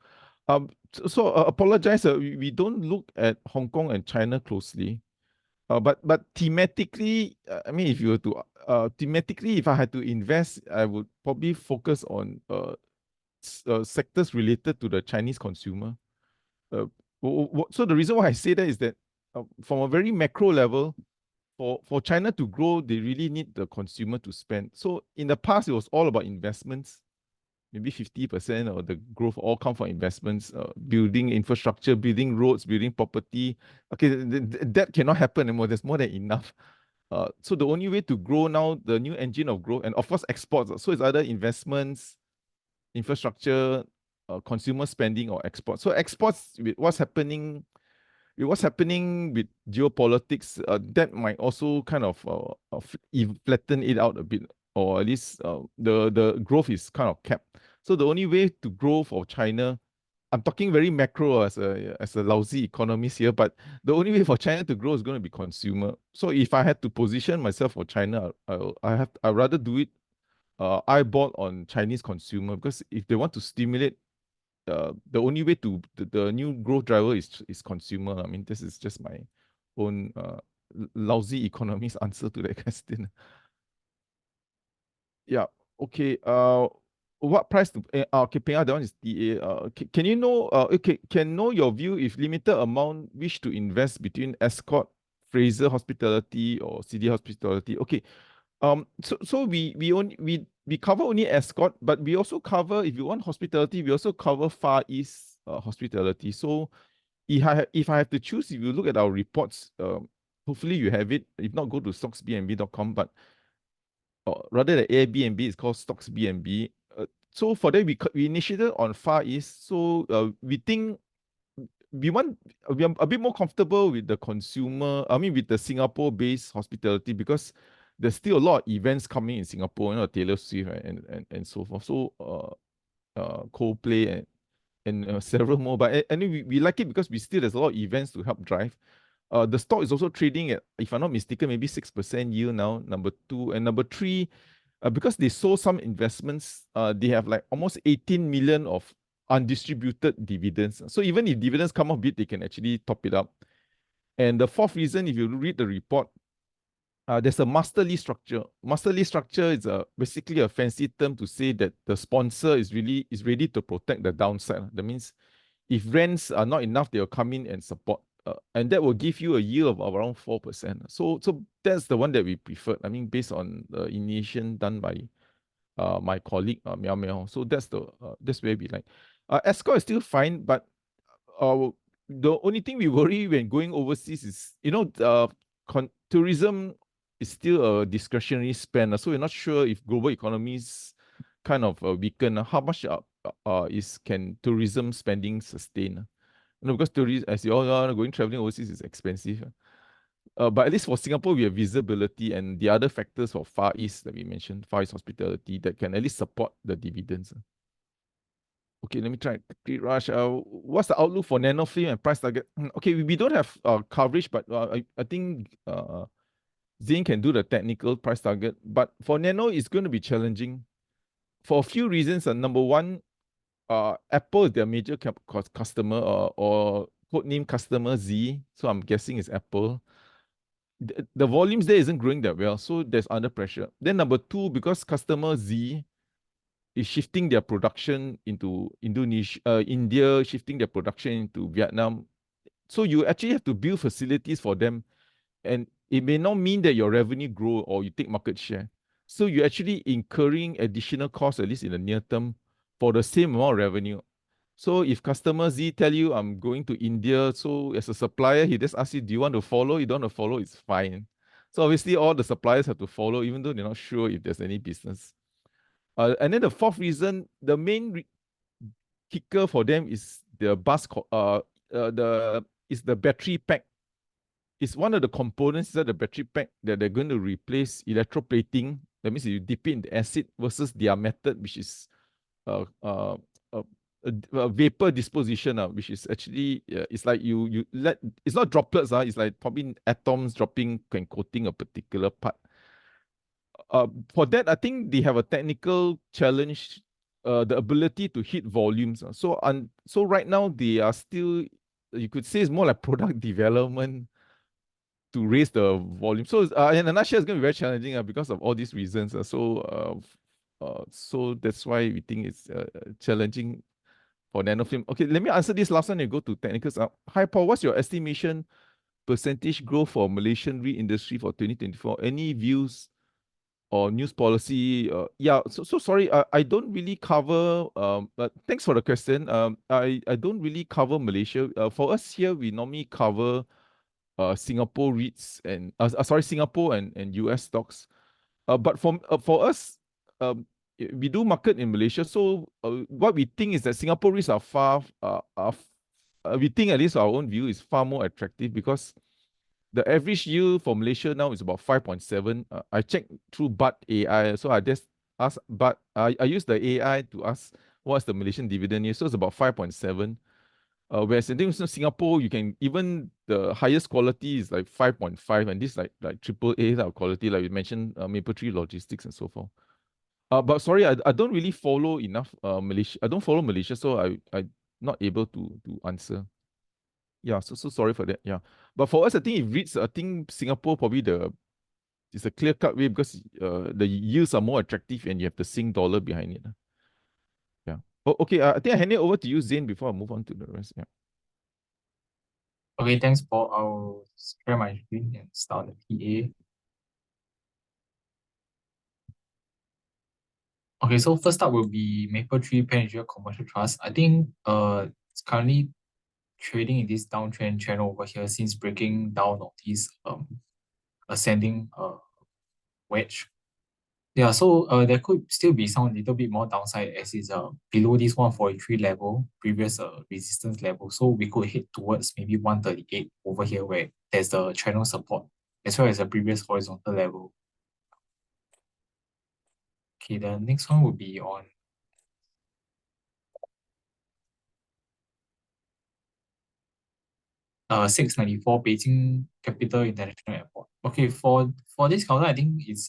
Apologize. We don't look at Hong Kong and China closely. But thematically, I mean, if you were to thematically, if I had to invest, I would probably focus on sectors related to the Chinese consumer. So the reason why I say that is that from a very macro level, for China to grow, they really need the consumer to spend. So in the past, it was all about investments. Maybe 50% of the growth all come from investments, building infrastructure, building roads, building property. Okay, that cannot happen anymore. There's more than enough. So the only way to grow now, the new engine of growth, and of course exports. So it's either investments, infrastructure, consumer spending, or exports. So exports, what's happening with what's happening with geopolitics, that might also kind of flatten it out a bit, or at least the growth is kind of capped. So the only way to grow for China, I'm talking very macro as a lousy economist here, but the only way for China to grow is going to be consumer. So if I had to position myself for China, I'd rather do it eyeball on Chinese consumer, because if they want to stimulate, the only way to the new growth driver is consumer. I mean, this is just my own lousy economist answer to that question. Yeah. Okay. What price to okay, Peng, that one is TA. Can you know okay, can know your view if limited amount wish to invest between Escort, Fraser Hospitality or CD Hospitality? Okay. So we cover only Escort, but we also cover, if you want hospitality, we also cover Far East Hospitality. So if I have to choose, if you look at our reports, hopefully you have it. If not, go to stocksbnb.com. But rather than Airbnb, it's called Stocks BNB. So for that, we initiated on Far East. So we think we are a bit more comfortable with the consumer, I mean, with the Singapore-based hospitality, because there's still a lot of events coming in Singapore, Taylor Swift and so forth. So Coldplay and several more. But anyway, we like it because there's a lot of events to help drive. The stock is also trading at, if I'm not mistaken, maybe 6% yield now, number 2. And number 3, because they sold some investments, they have like almost 18 million of undistributed dividends. So even if dividends come off a bit, they can actually top it up. And the 4th reason, if you read the report, there's a master lease structure. Master lease structure is basically a fancy term to say that the sponsor is ready to protect the downside. That means if rents are not enough, they'll come in and support. And that will give you a yield of around 4%. So that's the one that we preferred. I mean, based on the initiation done by my colleague Miao Miao. So that's where we like. Escort is still fine, but the only thing we worry when going overseas is, tourism is still a discretionary spend. So we're not sure if global economies kind of weaken. How much can tourism spending sustain? Because tourism, as you all know, traveling overseas is expensive. But at least for Singapore, we have visibility and the other factors for Far East that we mentioned, Far East hospitality, that can at least support the dividends. Okay, let me try quickly, Raj. What's the outlook for Nanofilm and price target? Okay, we don't have coverage, but I think Zane can do the technical price target. But for Nano, it's going to be challenging for a few reasons. Number one, Apple is their major customer, or codename customer Z. So I'm guessing it's Apple. The volumes there isn't growing that well, so there's under pressure. Then number 2, because customer Z is shifting their production into Indonesia, India, shifting their production into Vietnam. So you actually have to build facilities for them, and it may not mean that your revenue grow or you take market share. So you're actually incurring additional costs, at least in the near term, for the same amount of revenue. So if customer Z tell you, I'm going to India, so as a supplier, he just asks you, do you want to follow? You don't want to follow, it's fine. So obviously all the suppliers have to follow, even though they're not sure if there's any business. And then the 4th reason, the main kicker for them is the the battery pack. It's one of the components of the battery pack that they're going to replace electroplating. That means you dip it in the acid versus their method, which is vapor disposition, which is actually it's like you let, it's not droplets, it's like probably atoms dropping and coating a particular part. For that, I think they have a technical challenge, the ability to hit volumes. So right now they are still, you could say it's more like product development to raise the volume. So in a nutshell, it's going to be very challenging because of all these reasons. So that's why we think it's challenging for Nanofilm. Okay, let me answer this last one and go to technicals. Hi, Paul, what's your estimation percentage growth for Malaysian REIT industry for 2024? Any views or news policy? Yeah, so sorry, I don't really cover, but thanks for the question. I don't really cover Malaysia. For us here, we normally cover Singapore REITs and, Singapore and US stocks. But for us, we do market in Malaysia. So what we think is that Singapore REITs are we think at least our own view is far more attractive because the average yield for Malaysia now is about 5.7. I checked through BUT AI, so I just asked, but I use the AI to ask what's the Malaysian dividend yield. So it's about 5.7. Whereas in Singapore, you can even the highest quality is like 5.5, and this like triple A type of quality, like we mentioned, Mapletree Logistics and so forth. But sorry, I don't really follow enough Malaysia. I don't follow Malaysia, so I not able to answer. Yeah, so sorry for that. Yeah, but for us, I think if REITs, I think Singapore probably it's a clear cut way because the yields are more attractive and you have the Sing dollar behind it. Yeah. Oh, okay. I think I hand it over to you, Zain, before I move on to the rest. Yeah. Okay, thanks, Paul. I'll share my screen and start the PA. Okay, so first up will be Mapletree Ind Commercial Trust. I think it's currently trading in this downtrend channel over here since breaking down of this ascending wedge. Yeah, so there could still be some little bit more downside as it's below this 143 level, previous resistance level. So we could hit towards maybe 138 over here where there's the channel support as well as the previous horizontal level. Okay, the next one will be on $694 Beijing Capital International Airport. Okay, for this counter, I think it's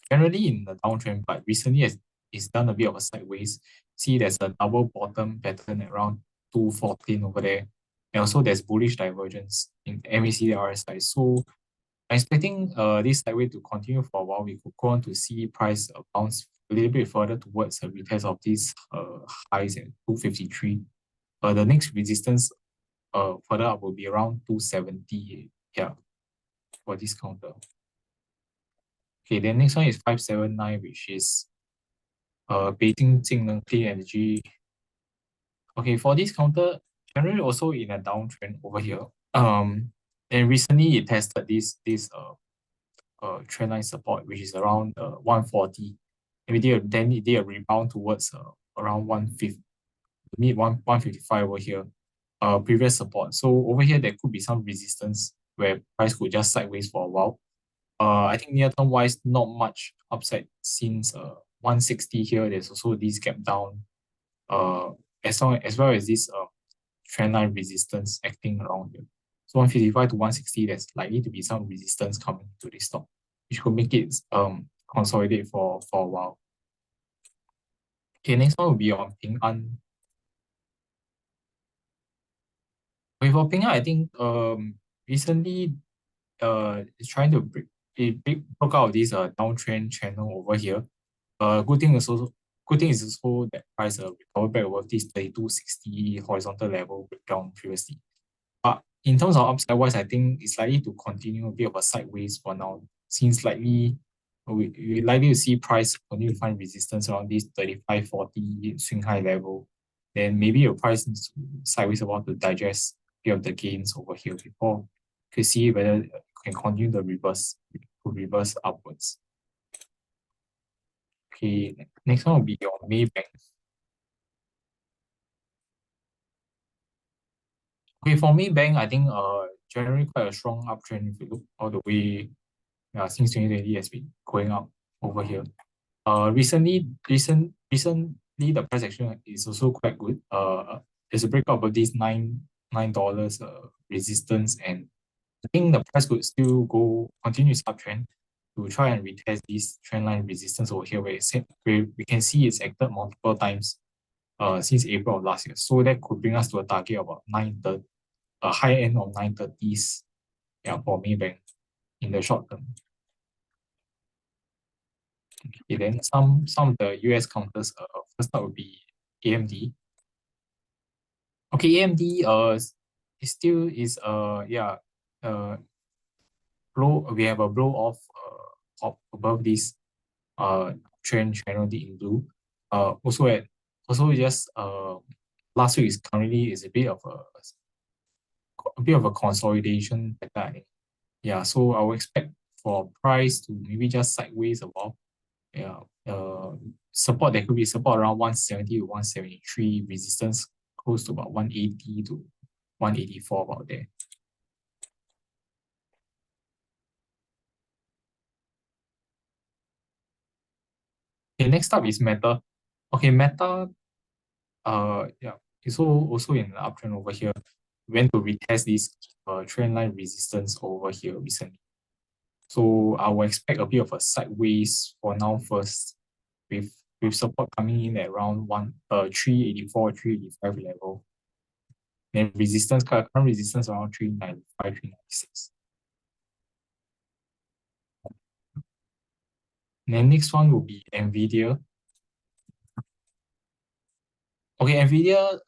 generally in the downtrend, but recently it's done a bit of a sideways. See, there's a double bottom pattern around 214 over there. And also there's bullish divergence in MACD RSI. So I'm expecting this sideways to continue for a while. We could go on to see price bounce a little bit further towards a retest of these highs at 253. The next resistance further up will be around 270, yeah, for this counter. Okay, then next one is 579, which is Beijing Jingnen Clean Energy. Okay, for this counter, generally also in a downtrend over here. And recently it tested this trendline support, which is around 140. And then it did a rebound towards around 150, mid 155 over here. Previous support. So over here, there could be some resistance where price could just sideways for a while. I think near term wise, not much upside since 160 here. There's also this gap down. As well as this trendline resistance acting around here. So 155 to 160, there's likely to be some resistance coming to this stock, which could make it consolidate for a while. Okay, next one will be on Ping An. Okay, for Ping An, I think recently it's trying to broke out of this downtrend channel over here. Good thing is also that price recovered back over this 3260 horizontal level breakdown previously. But in terms of upside wise, I think it's likely to continue a bit of a sideways for now. Since likely we likely to see price continue to find resistance around this 3540 swing high level. Then maybe your price is sideways about to digest a bit of the gains over here before to see whether it can continue the reverse upwards. Okay, next one will be your Maybank. Okay, for Maybank, I think generally quite a strong uptrend if you look all the way since 2020 has been going up over here. Recently the price action is also quite good. There's a breakout of this $9 resistance, and I think the price could still continue its uptrend to try and retest this trendline resistance over here where we can see it's acted multiple times since April of last year. So that could bring us to a target of about 930, a high end of 930s, for Maybank in the short term. Okay, then some of the US counters, first up would be AMD. Okay, AMD is still we have a blow off above this trend channel in blue. Last week is currently is a bit of a consolidation pattern, I think. Yeah, so I would expect for price to maybe just sideways above. Support, there could be support around 170 to 173, resistance close to about 180 to 184 about there. Okay, next up is Meta. Okay, Meta, yeah, it's also in the uptrend over here. Went to retest this trend line resistance over here recently. So I will expect a bit of a sideways for now first, with support coming in at around 384, 385 level. Then resistance, current resistance around 395, 396. Then next one will be Nvidia. Okay, Nvidia,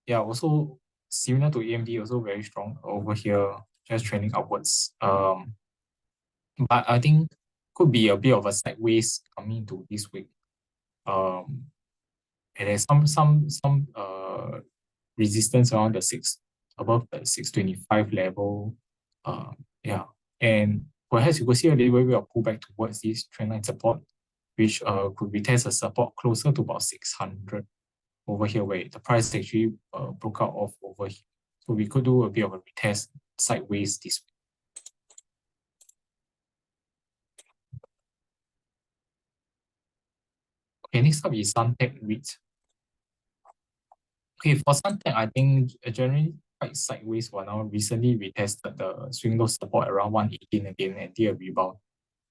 yeah, also similar to AMD, also very strong over here, just trending upwards. But I think could be a bit of a sideways coming into this week. And there's some resistance around above the 625 level. Yeah, and perhaps you could see a little bit of pullback towards this trendline support, which could retest a support closer to about 600 over here, where the price actually broke out off over here. So we could do a bit of a retest sideways this week. Okay, next up is Suntec REIT. Okay, for Suntec, I think generally quite sideways for now. Recently, we tested the swing low support around 118 again and did a rebound.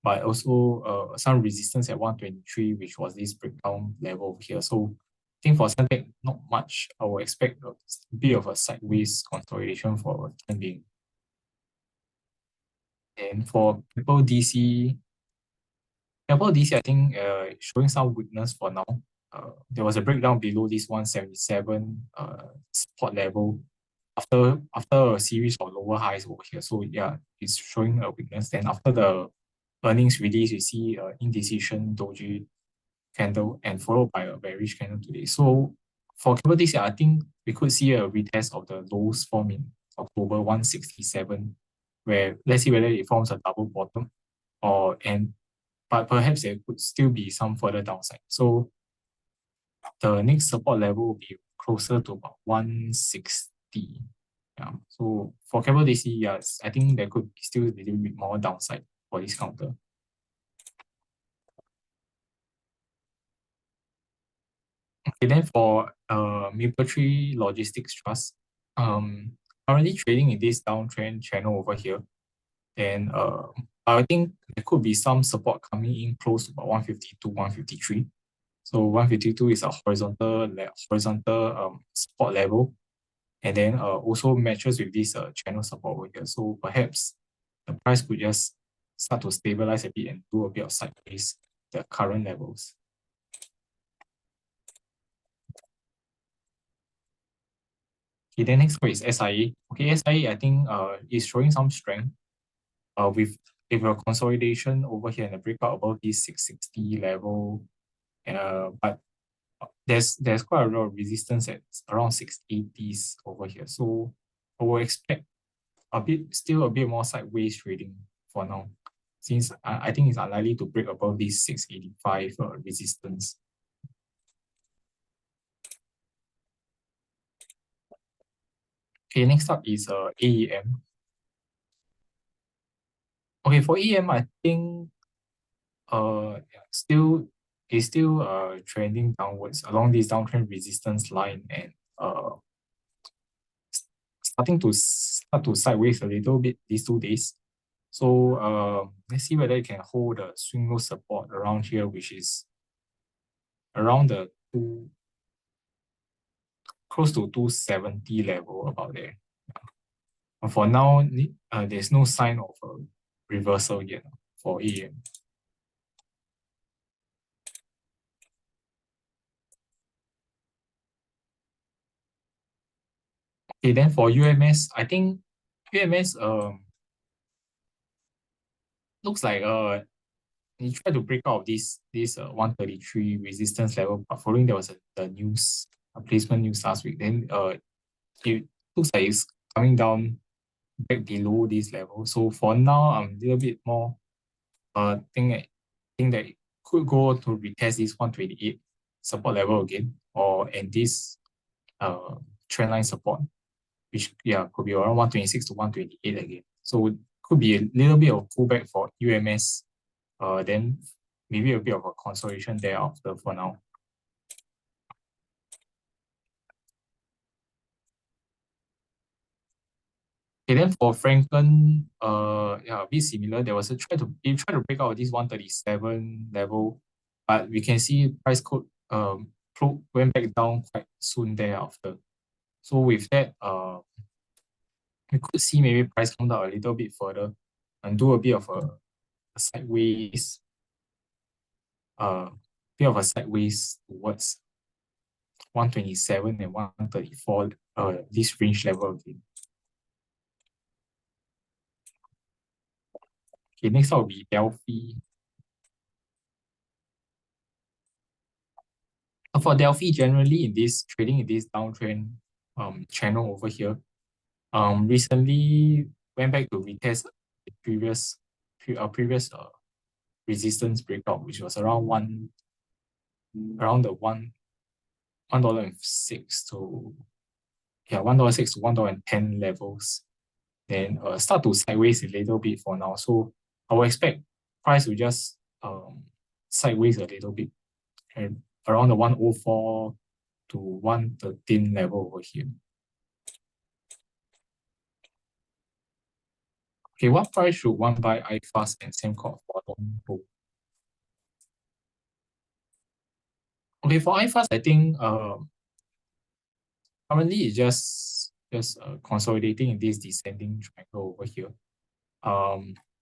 But also some resistance at 123, which was this breakdown level over here. So I think for Suntec, not much. I will expect a bit of a sideways consolidation for the time being. And for Keppel DC, I think showing some weakness for now. There was a breakdown below this 177 support level after a series of lower highs over here. So yeah, it's showing a weakness. Then after the earnings release, you see indecision doji candle and followed by a bearish candle today. So for Keppel DC, I think we could see a retest of the lows formed in October 167, where let's see whether it forms a double bottom but perhaps there could still be some further downside. So the next support level will be closer to about 160. Yeah. So for Keppel DC, yes, I think there could be still a little bit more downside for this counter. Okay, then for Mapletree Logistics Trust, currently trading in this downtrend channel over here. Then I think there could be some support coming in close to about 152, 153. So 152 is a horizontal support level, and then also matches with this channel support over here. So perhaps the price could just start to stabilize a bit and do a bit of sideways the current levels. Okay, then next one is SIA. Okay, SIA I think is showing some strength with a consolidation over here and a breakout above this 660 level. But there's quite a lot of resistance at around 680s over here. So I will expect still a bit more sideways trading for now, since I think it's unlikely to break above this 685 resistance. Okay, next up is AEM. Okay, for AEM, I think still trending downwards along this downtrend resistance line, and starting to sideways a little bit these 2 days. So let's see whether it can hold the swing low support around here, which is around the close to 270 level about there. For now, there's no sign of a reversal yet for AEM. Okay, then for UMS, I think UMS looks like he tried to break out of this 133 resistance level, but following there was the news placement news last week. Then it looks like it's coming down back below this level. So for now, I'm a little bit more think that it could go to retest this 128 support level again, and this trendline support, which could be around 126 to 128 again. So it could be a little bit of pullback for UMS, then maybe a bit of a consolidation thereafter for now. Okay, then for Franklin, a bit similar. There was a try to break out of this 137 level, but we can see price code went back down quite soon thereafter. So with that, we could see maybe price come down a little bit further and do a bit of a sideways, towards 127 and 134, this range level again. Okay, next up will be Delphi. For Delphi, generally in this trading in this downtrend channel over here, recently went back to retest the previous resistance breakout, which was around $1.06 to $1.06 to $1.10 levels. Then start to sideways a little bit for now. So I will expect price will just sideways a little bit and around the 104 to 113 level over here. Okay, what price should one buy iFast and Sembcorp for long hold? Okay, for iFast, I think currently it's just consolidating in this descending triangle over here.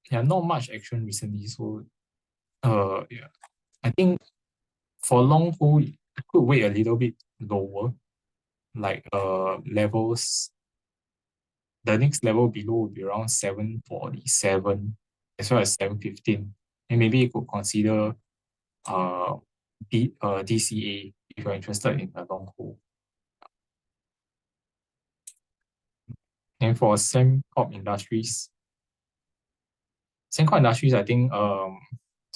Not much action recently, so I think for long hold, it could wait a little bit lower, like levels. The next level below will be around 747 as well as 715, and maybe you could consider DCA if you're interested in the long hold. And for Sembcorp Industries, I think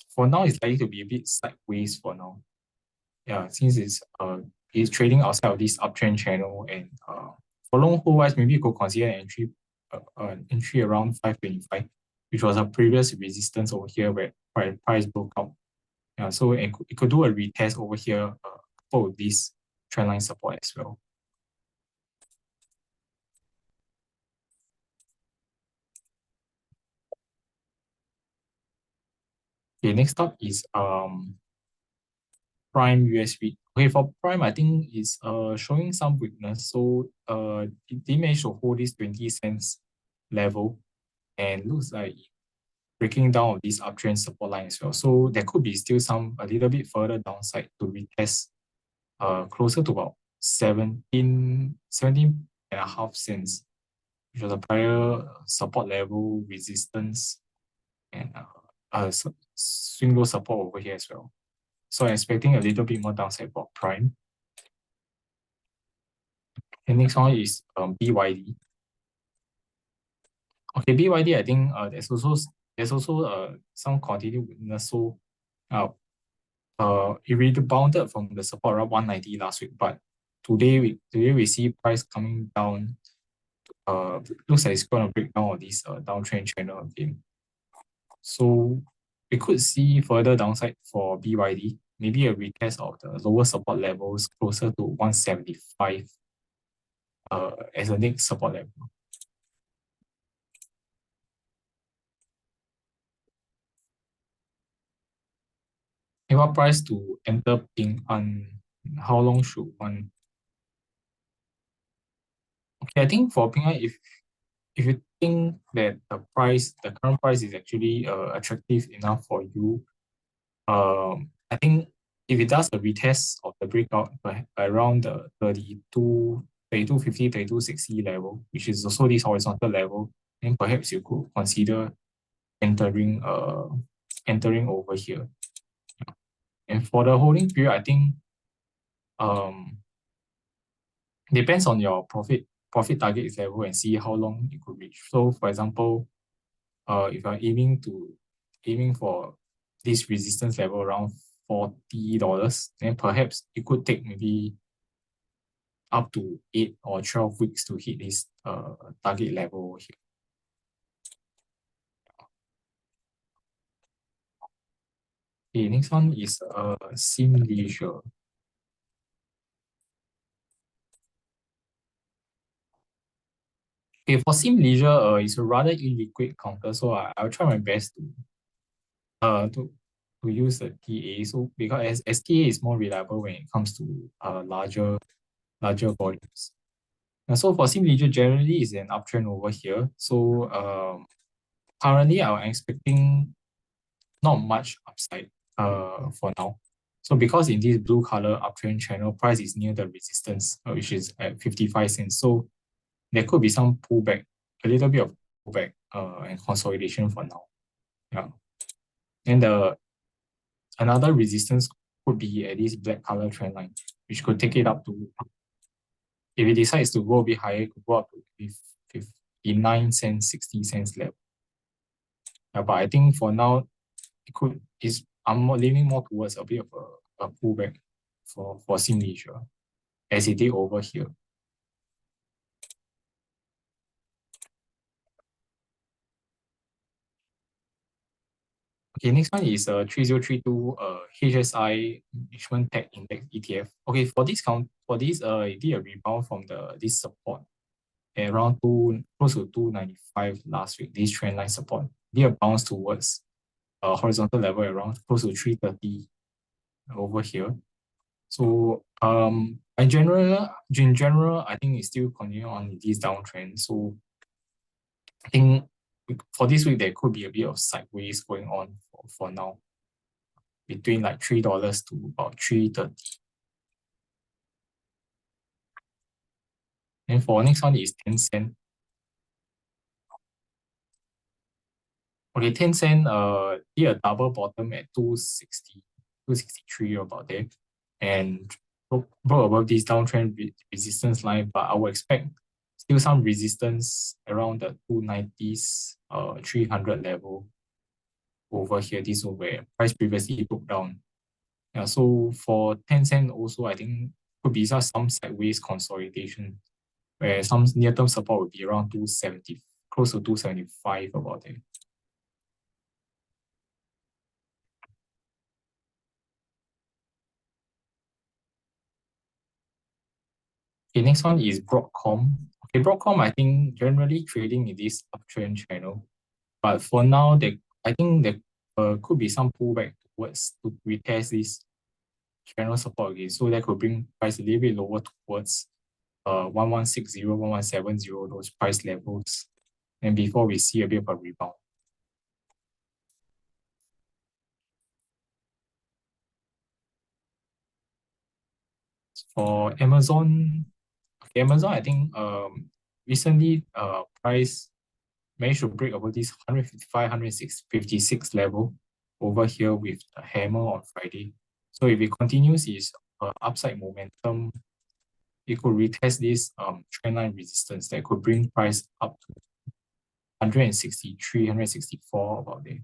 for now it's likely to be a bit sideways for now. Yeah, since it's trading outside of this uptrend channel, and for long hold wise, maybe you could consider an entry around 525, which was a previous resistance over here where price broke out. Yeah, so it could do a retest over here for this trendline support as well. Okay, next up is Prime US REIT. Okay, for Prime, I think it's showing some weakness. So they managed to hold this 20 cents level and looks like breaking down of this uptrend support line as well. So there could be still a little bit further downside to retest closer to about 17 and a half cents, which was a prior support level, resistance, and swing low support over here as well. So I'm expecting a little bit more downside for Prime. The next one is BYD. Okay, BYD, I think there's also some continued weakness. So it rebounded from the support around 190 last week, but today we see price coming down. Looks like it's going to break down on this downtrend channel again. So we could see further downside for BYD, maybe a retest of the lower support levels closer to 175 as a next support level. And what price to enter Ping An? How long should one? Okay, I think for Ping An, if you think that the current price is actually attractive enough for you, I think if it does a retest of the breakout by around the 3250, 3260 level, which is also this horizontal level, then perhaps you could consider entering over here. And for the holding period, I think depends on your profit target level and see how long it could reach. So for example, if you're aiming for this resistance level around $40, then perhaps it could take maybe up to 8 or 12 weeks to hit this target level here. Okay, next one is Sim Leisure. Okay, for Sim Leisure, it's a rather illiquid counter, so I'll try my best to use the TA. So because as TA is more reliable when it comes to larger volumes. And so for Sim Leisure, generally is an uptrend over here. So currently I'm expecting not much upside for now. So because in this blue color uptrend channel, price is near the resistance, which is at 55 cents. So there could be some pullback, a little bit of pullback and consolidation for now. Yeah. And another resistance could be at this black color trend line, which could take it up to, if it decides to go a bit higher, it could go up to 59 cents, 60 cents level. Yeah, but I think for now, I'm leaning more towards a bit of a pullback for Sim Leisure, as it did over here. Okay, next one is 3032 HSI Management Tech Index ETF. Okay, for this it did a rebound from this support at around close to 295 last week. This trend line support did a bounce towards horizontal level around close to 330 over here. So in general, I think it's still continuing on this downtrend. So I think for this week there could be a bit of sideways going on for now, between like $3 to about 330. And for next one is Tencent. Okay, Tencent did a double bottom at 260, 263 about there, and broke above this downtrend resistance line, but I would expect still some resistance around the 290s, 300 level over here. This is where price previously broke down. Yeah, so for Tencent also, I think could be just some sideways consolidation, where some near-term support would be around 270, close to 275 about it. Okay, next one is Broadcom. Okay, Broadcom, I think generally trading in this uptrend channel, but for now, I think there could be some pullback towards to retest this channel support again. So that could bring price a little bit lower towards 1160, 1170, those price levels, and before we see a bit of a rebound. For Amazon, I think recently price managed to break over this 155, 156 level over here with the hammer on Friday. So if it continues its upside momentum, it could retest this trendline resistance that could bring price up to 163, 164 about there.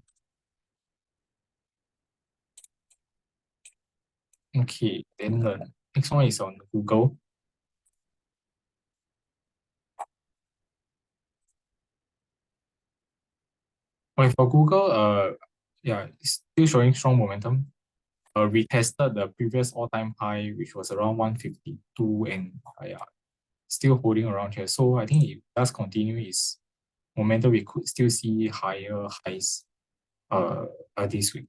Okay, then the next one is on Google. Okay, for Google, yeah, it's still showing strong momentum. Retested the previous all-time high, which was around 152, and yeah, still holding around here. So I think if it does continue its momentum, we could still see higher highs this week.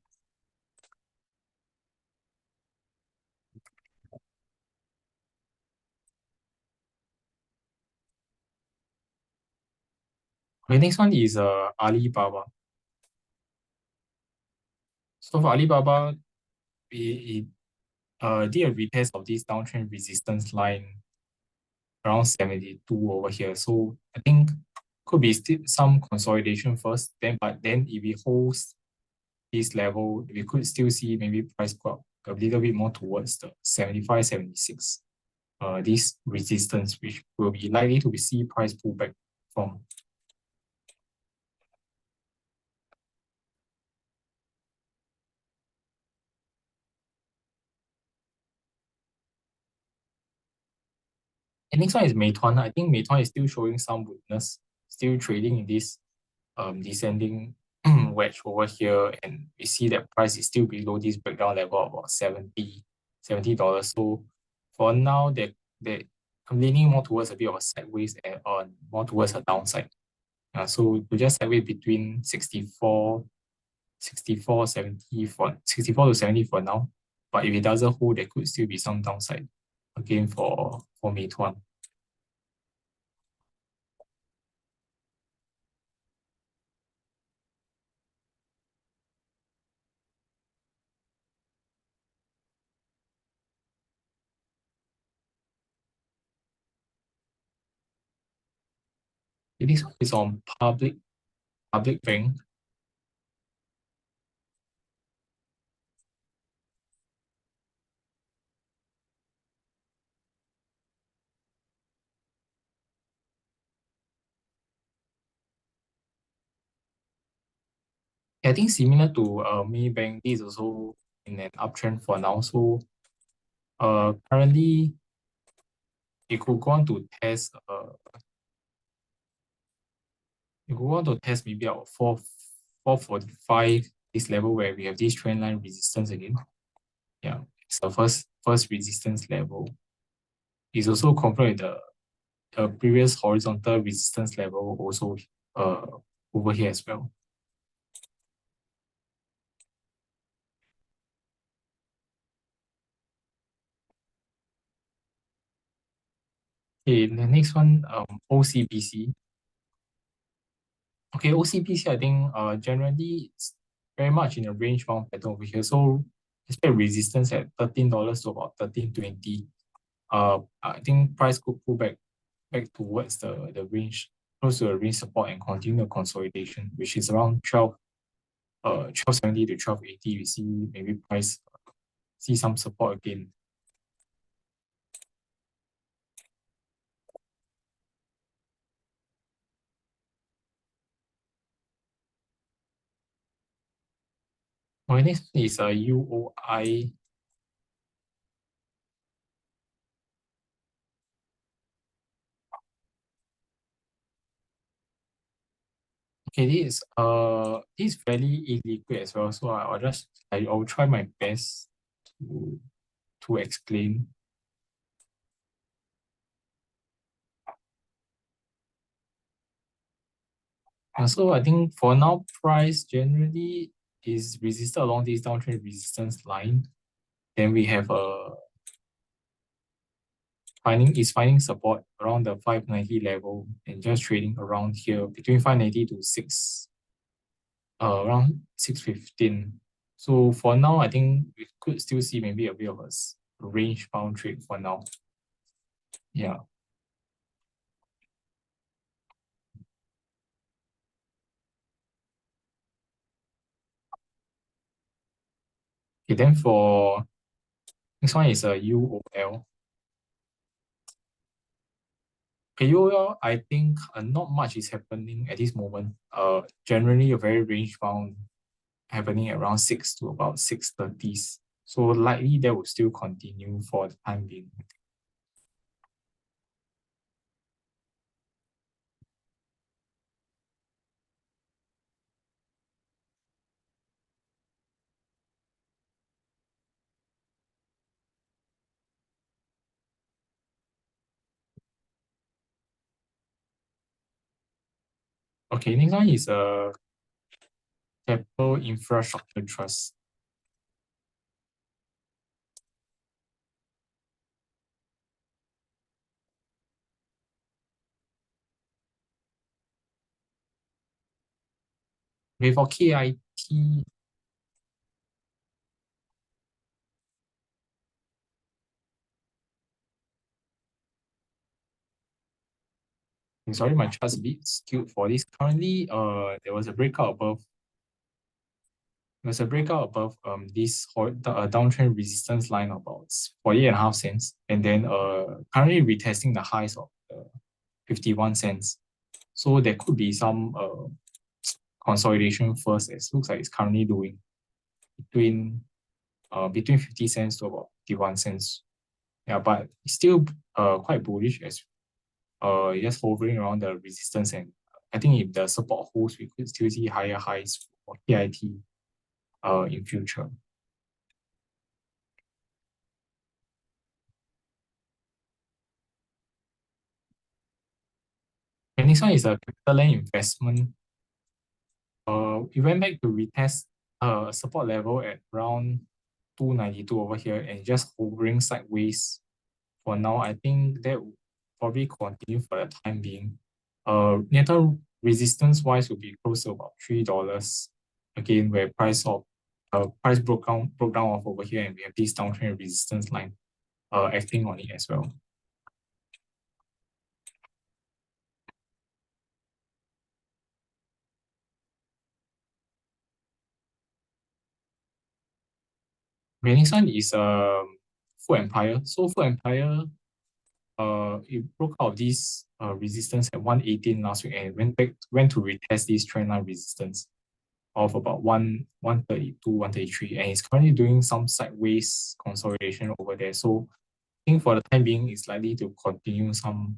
The next one is Alibaba. So for Alibaba, it did a retest of this downtrend resistance line around 72 over here. So I think could be still some consolidation first, but then if it holds this level, we could still see maybe price go up a little bit more towards the 75, 76. This resistance, which will be likely to see price pullback from. next one is Meituan. I think Meituan is still showing some weakness, still trading in this descending wedge over here, and we see that price is still below this breakdown level of about $70. So for now, I'm leaning more towards a bit of a sideways and on more towards a downside. So we just sideways between 64 to 70 for now. But if it doesn't hold, there could still be some downside again for Meituan. This one is on public bank. I think similar to Maybank, this is also in an uptrend for now. So currently it could go on to test maybe our 445, this level where we have this trend line resistance again. Yeah, it's the first resistance level. It's also confirmed with the previous horizontal resistance level also over here as well. Okay, the next one, OCBC. Okay, OCBC, I think generally it's very much in a range bound pattern over here. So expect resistance at $13 to about $13.20. I think price could pull back towards the range, close to the range support and continue the consolidation, which is around 1270 to 1280. We see maybe price see some support again. My next is UOI. Okay, this is fairly illiquid as well, so I'll try my best to explain. So I think for now, price generally is resisted along this downtrend resistance line. Then we have finding support around the 590 level and just trading around here between 590 to around 615. So for now, I think we could still see maybe a bit of a range bound trade for now. Yeah. Okay, then for next one is a UOL. Okay, UOL, I think not much is happening at this moment. Generally a very range bound happening around 6 to about 630s. So likely that will still continue for the time being. Okay, next one is a Capital Infrastructure Trust. Okay, for KIT, sorry, my chart's a bit skewed for this. Currently, there was a breakout above this downtrend resistance line about 48.5 cents, and then currently retesting the highs of 51 cents. So there could be some consolidation first, as looks like it's currently doing between 50 cents to about 51 cents. Yeah, but it's still quite bullish as just hovering around the resistance, and I think if the support holds, we could still see higher highs for KIT in future. And next one is a CapitaLand investment. We went back to retest support level at around 292 over here and just hovering sideways for now. I think that will probably continue for the time being. Near-term resistance wise will be close to about $3 again, where price broke down off over here, and we have this downtrend resistance line acting on it as well. The next one is Food Empire. So Food Empire, it broke out this resistance at 118 last week and went to retest this trendline resistance of about 132, 133, and it's currently doing some sideways consolidation over there. So I think for the time being, it's likely to continue some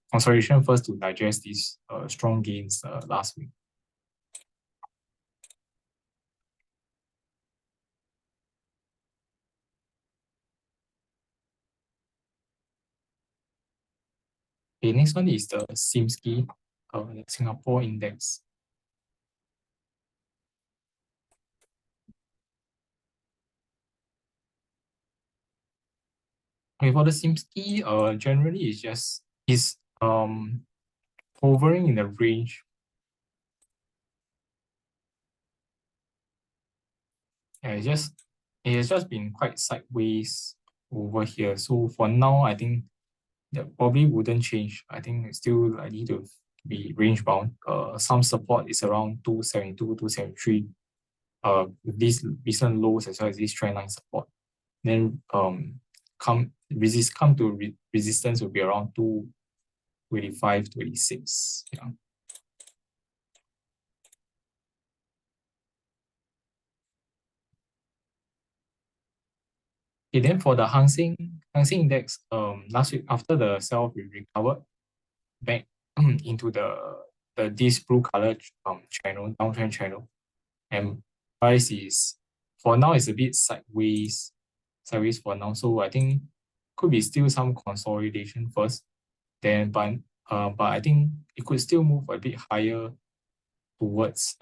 consolidation first to digest these strong gains last week. Okay, next one is the SIMSKI Singapore Index. Okay, for the SIMSKI, generally it's just hovering in the range. Yeah, it has just been quite sideways over here. So for now, I think that probably wouldn't change. I think it's still likely to be range bound. Some support is around 272, 273. With these recent lows as well as this trendline support. Then come to resistance will be around 225, 26. Yeah. Okay, then for the Hang Seng Index, last week after the sell, we recovered back into this blue color channel, downtrend channel, and price is for now is a bit sideways for now. So I think could be still some consolidation first, then but I think it could still move a bit higher towards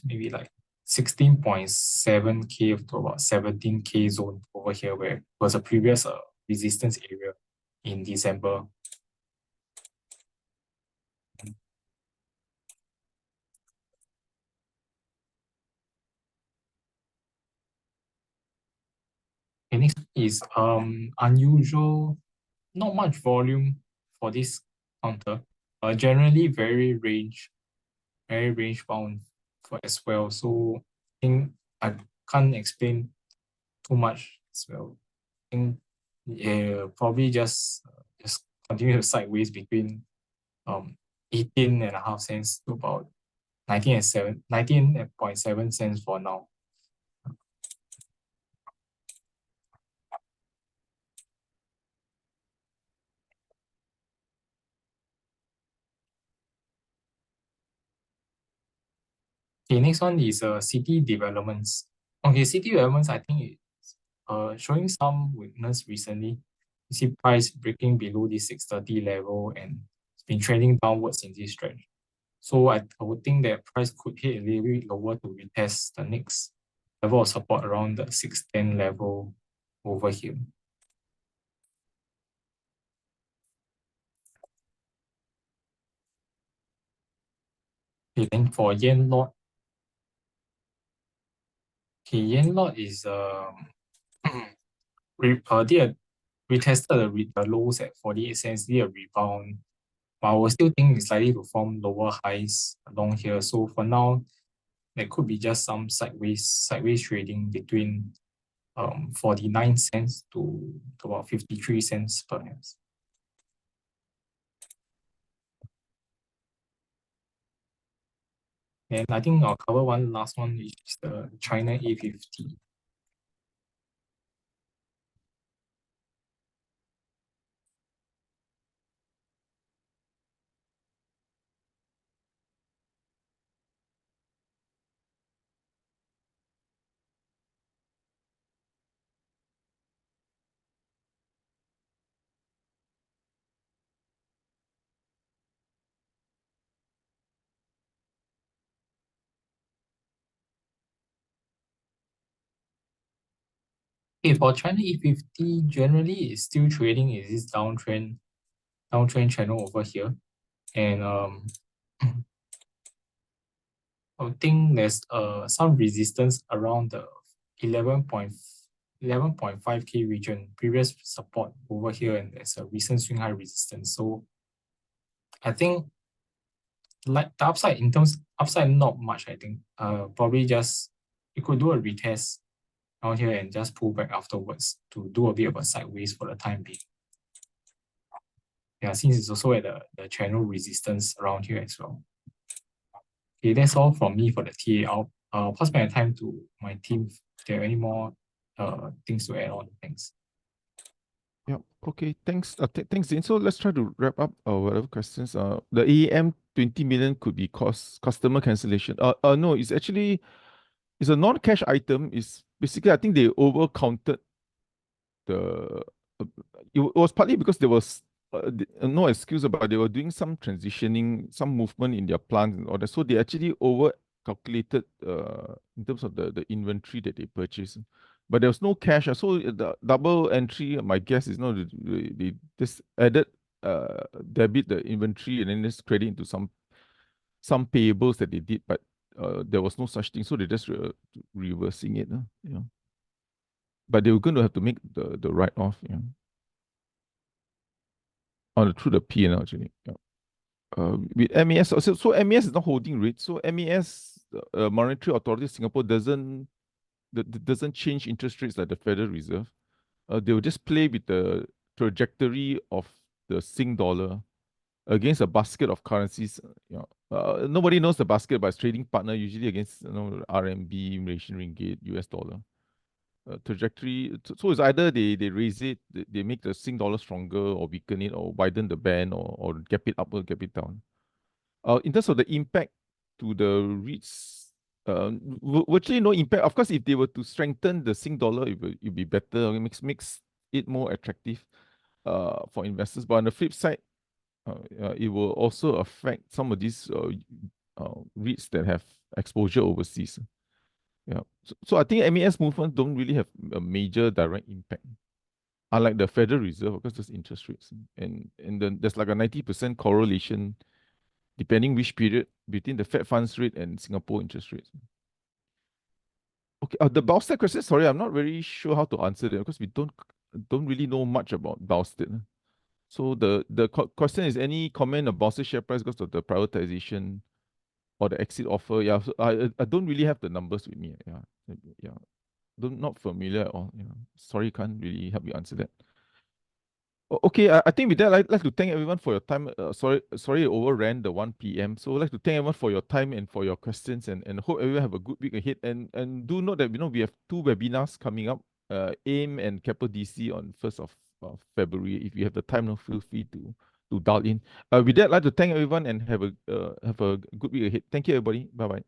maybe like 16.7K to about 17K zone over here, where was a previous resistance area in December. Okay, next is unusual, not much volume for this counter. Generally very range bound for as well. So I think I can't explain too much as well. I think probably just continue to sideways between 18.5 cents to about 19.7 cents for now. Okay, next one is city developments. Okay, city developments, I think it's showing some weakness recently. You see price breaking below the 630 level and it's been trending downwards in this stretch. So I would think that price could hit a little bit lower to retest the next level of support around the 610 level over here. Okay, then for yen lot. Okay, yen lot is retested the lows at 48 cents, did a rebound. But I will still think it's likely to form lower highs along here. So for now, there could be just some sideways trading between 49 cents to about 53 cents perhaps. And I think I'll cover one last one, which is the China A50. Okay, for China E50, generally it's still trading in this downtrend channel over here. And I think there's some resistance around the 11.5K region, previous support over here, and there's a recent swing high resistance. So I think like the upside, in terms upside, not much, I think. Probably just you could do a retest down here and just pull back afterwards to do a bit of a sideways for the time being. Yeah, since it's also at the channel resistance around here as well. Okay, that's all from me for the TA. I'll pass my time to my team if there are any more things to add on. Thanks. Yeah. Okay. Thanks. Thanks, Dean. So let's try to wrap up whatever questions. The AEM 20 million could be customer cancellation. No, it's actually it's a non-cash item. It's basically I think they over counted the. It was partly because there was no excuse about they were doing some transitioning, some movement in their plants and all that. So they actually over calculated in terms of the inventory that they purchased. But there was no cash. So the double entry, my guess is they just added debit the inventory and then just credit into some payables that they did, but there was no such thing. So they just reversing it. Yeah. But they were going to have to make the write-off. Yeah. Through the P&L actually. Yeah. With MAS, so MAS is not holding REIT. So MAS, Monetary Authority of Singapore doesn't change interest rates like the Federal Reserve. They will just play with the trajectory of the Sing dollar against a basket of currencies. Nobody knows the basket, but it's trading partner usually against RMB, Malaysian ringgit, US dollar. Trajectory. So it's either they raise it, they make the Sing dollar stronger, or weaken it, or widen the band, or gap it up or gap it down. In terms of the impact to the REITs, virtually no impact. Of course, if they were to strengthen the Sing dollar, it would be better. It makes it more attractive for investors. But on the flip side, it will also affect some of these REITs that have exposure overseas. Yeah. So I think MAS movement don't really have a major direct impact. Unlike the Federal Reserve, because there's interest rates. And then there's like a 90% correlation, depending which period, between the Fed funds rate and Singapore interest rates. Okay, the Bowstead question, sorry, I'm not very sure how to answer that because we don't really know much about Bowstead. So the question is, any comment about Bowstead share price because of the privatization or the exit offer? Yeah, so I don't really have the numbers with me. Yeah. Not familiar at all. Sorry, can't really help you answer that. Okay, I think with that, I'd like to thank everyone for your time. Sorry, I overran the 1 p.m. So I'd like to thank everyone for your time and for your questions, and hope everyone have a good week ahead. And do note that we have 2 webinars coming up, AIM and Capital DC on 1st of February. If you have the time, feel free to dial in. With that, I'd like to thank everyone and have a good week ahead. Thank you, everybody. Bye bye.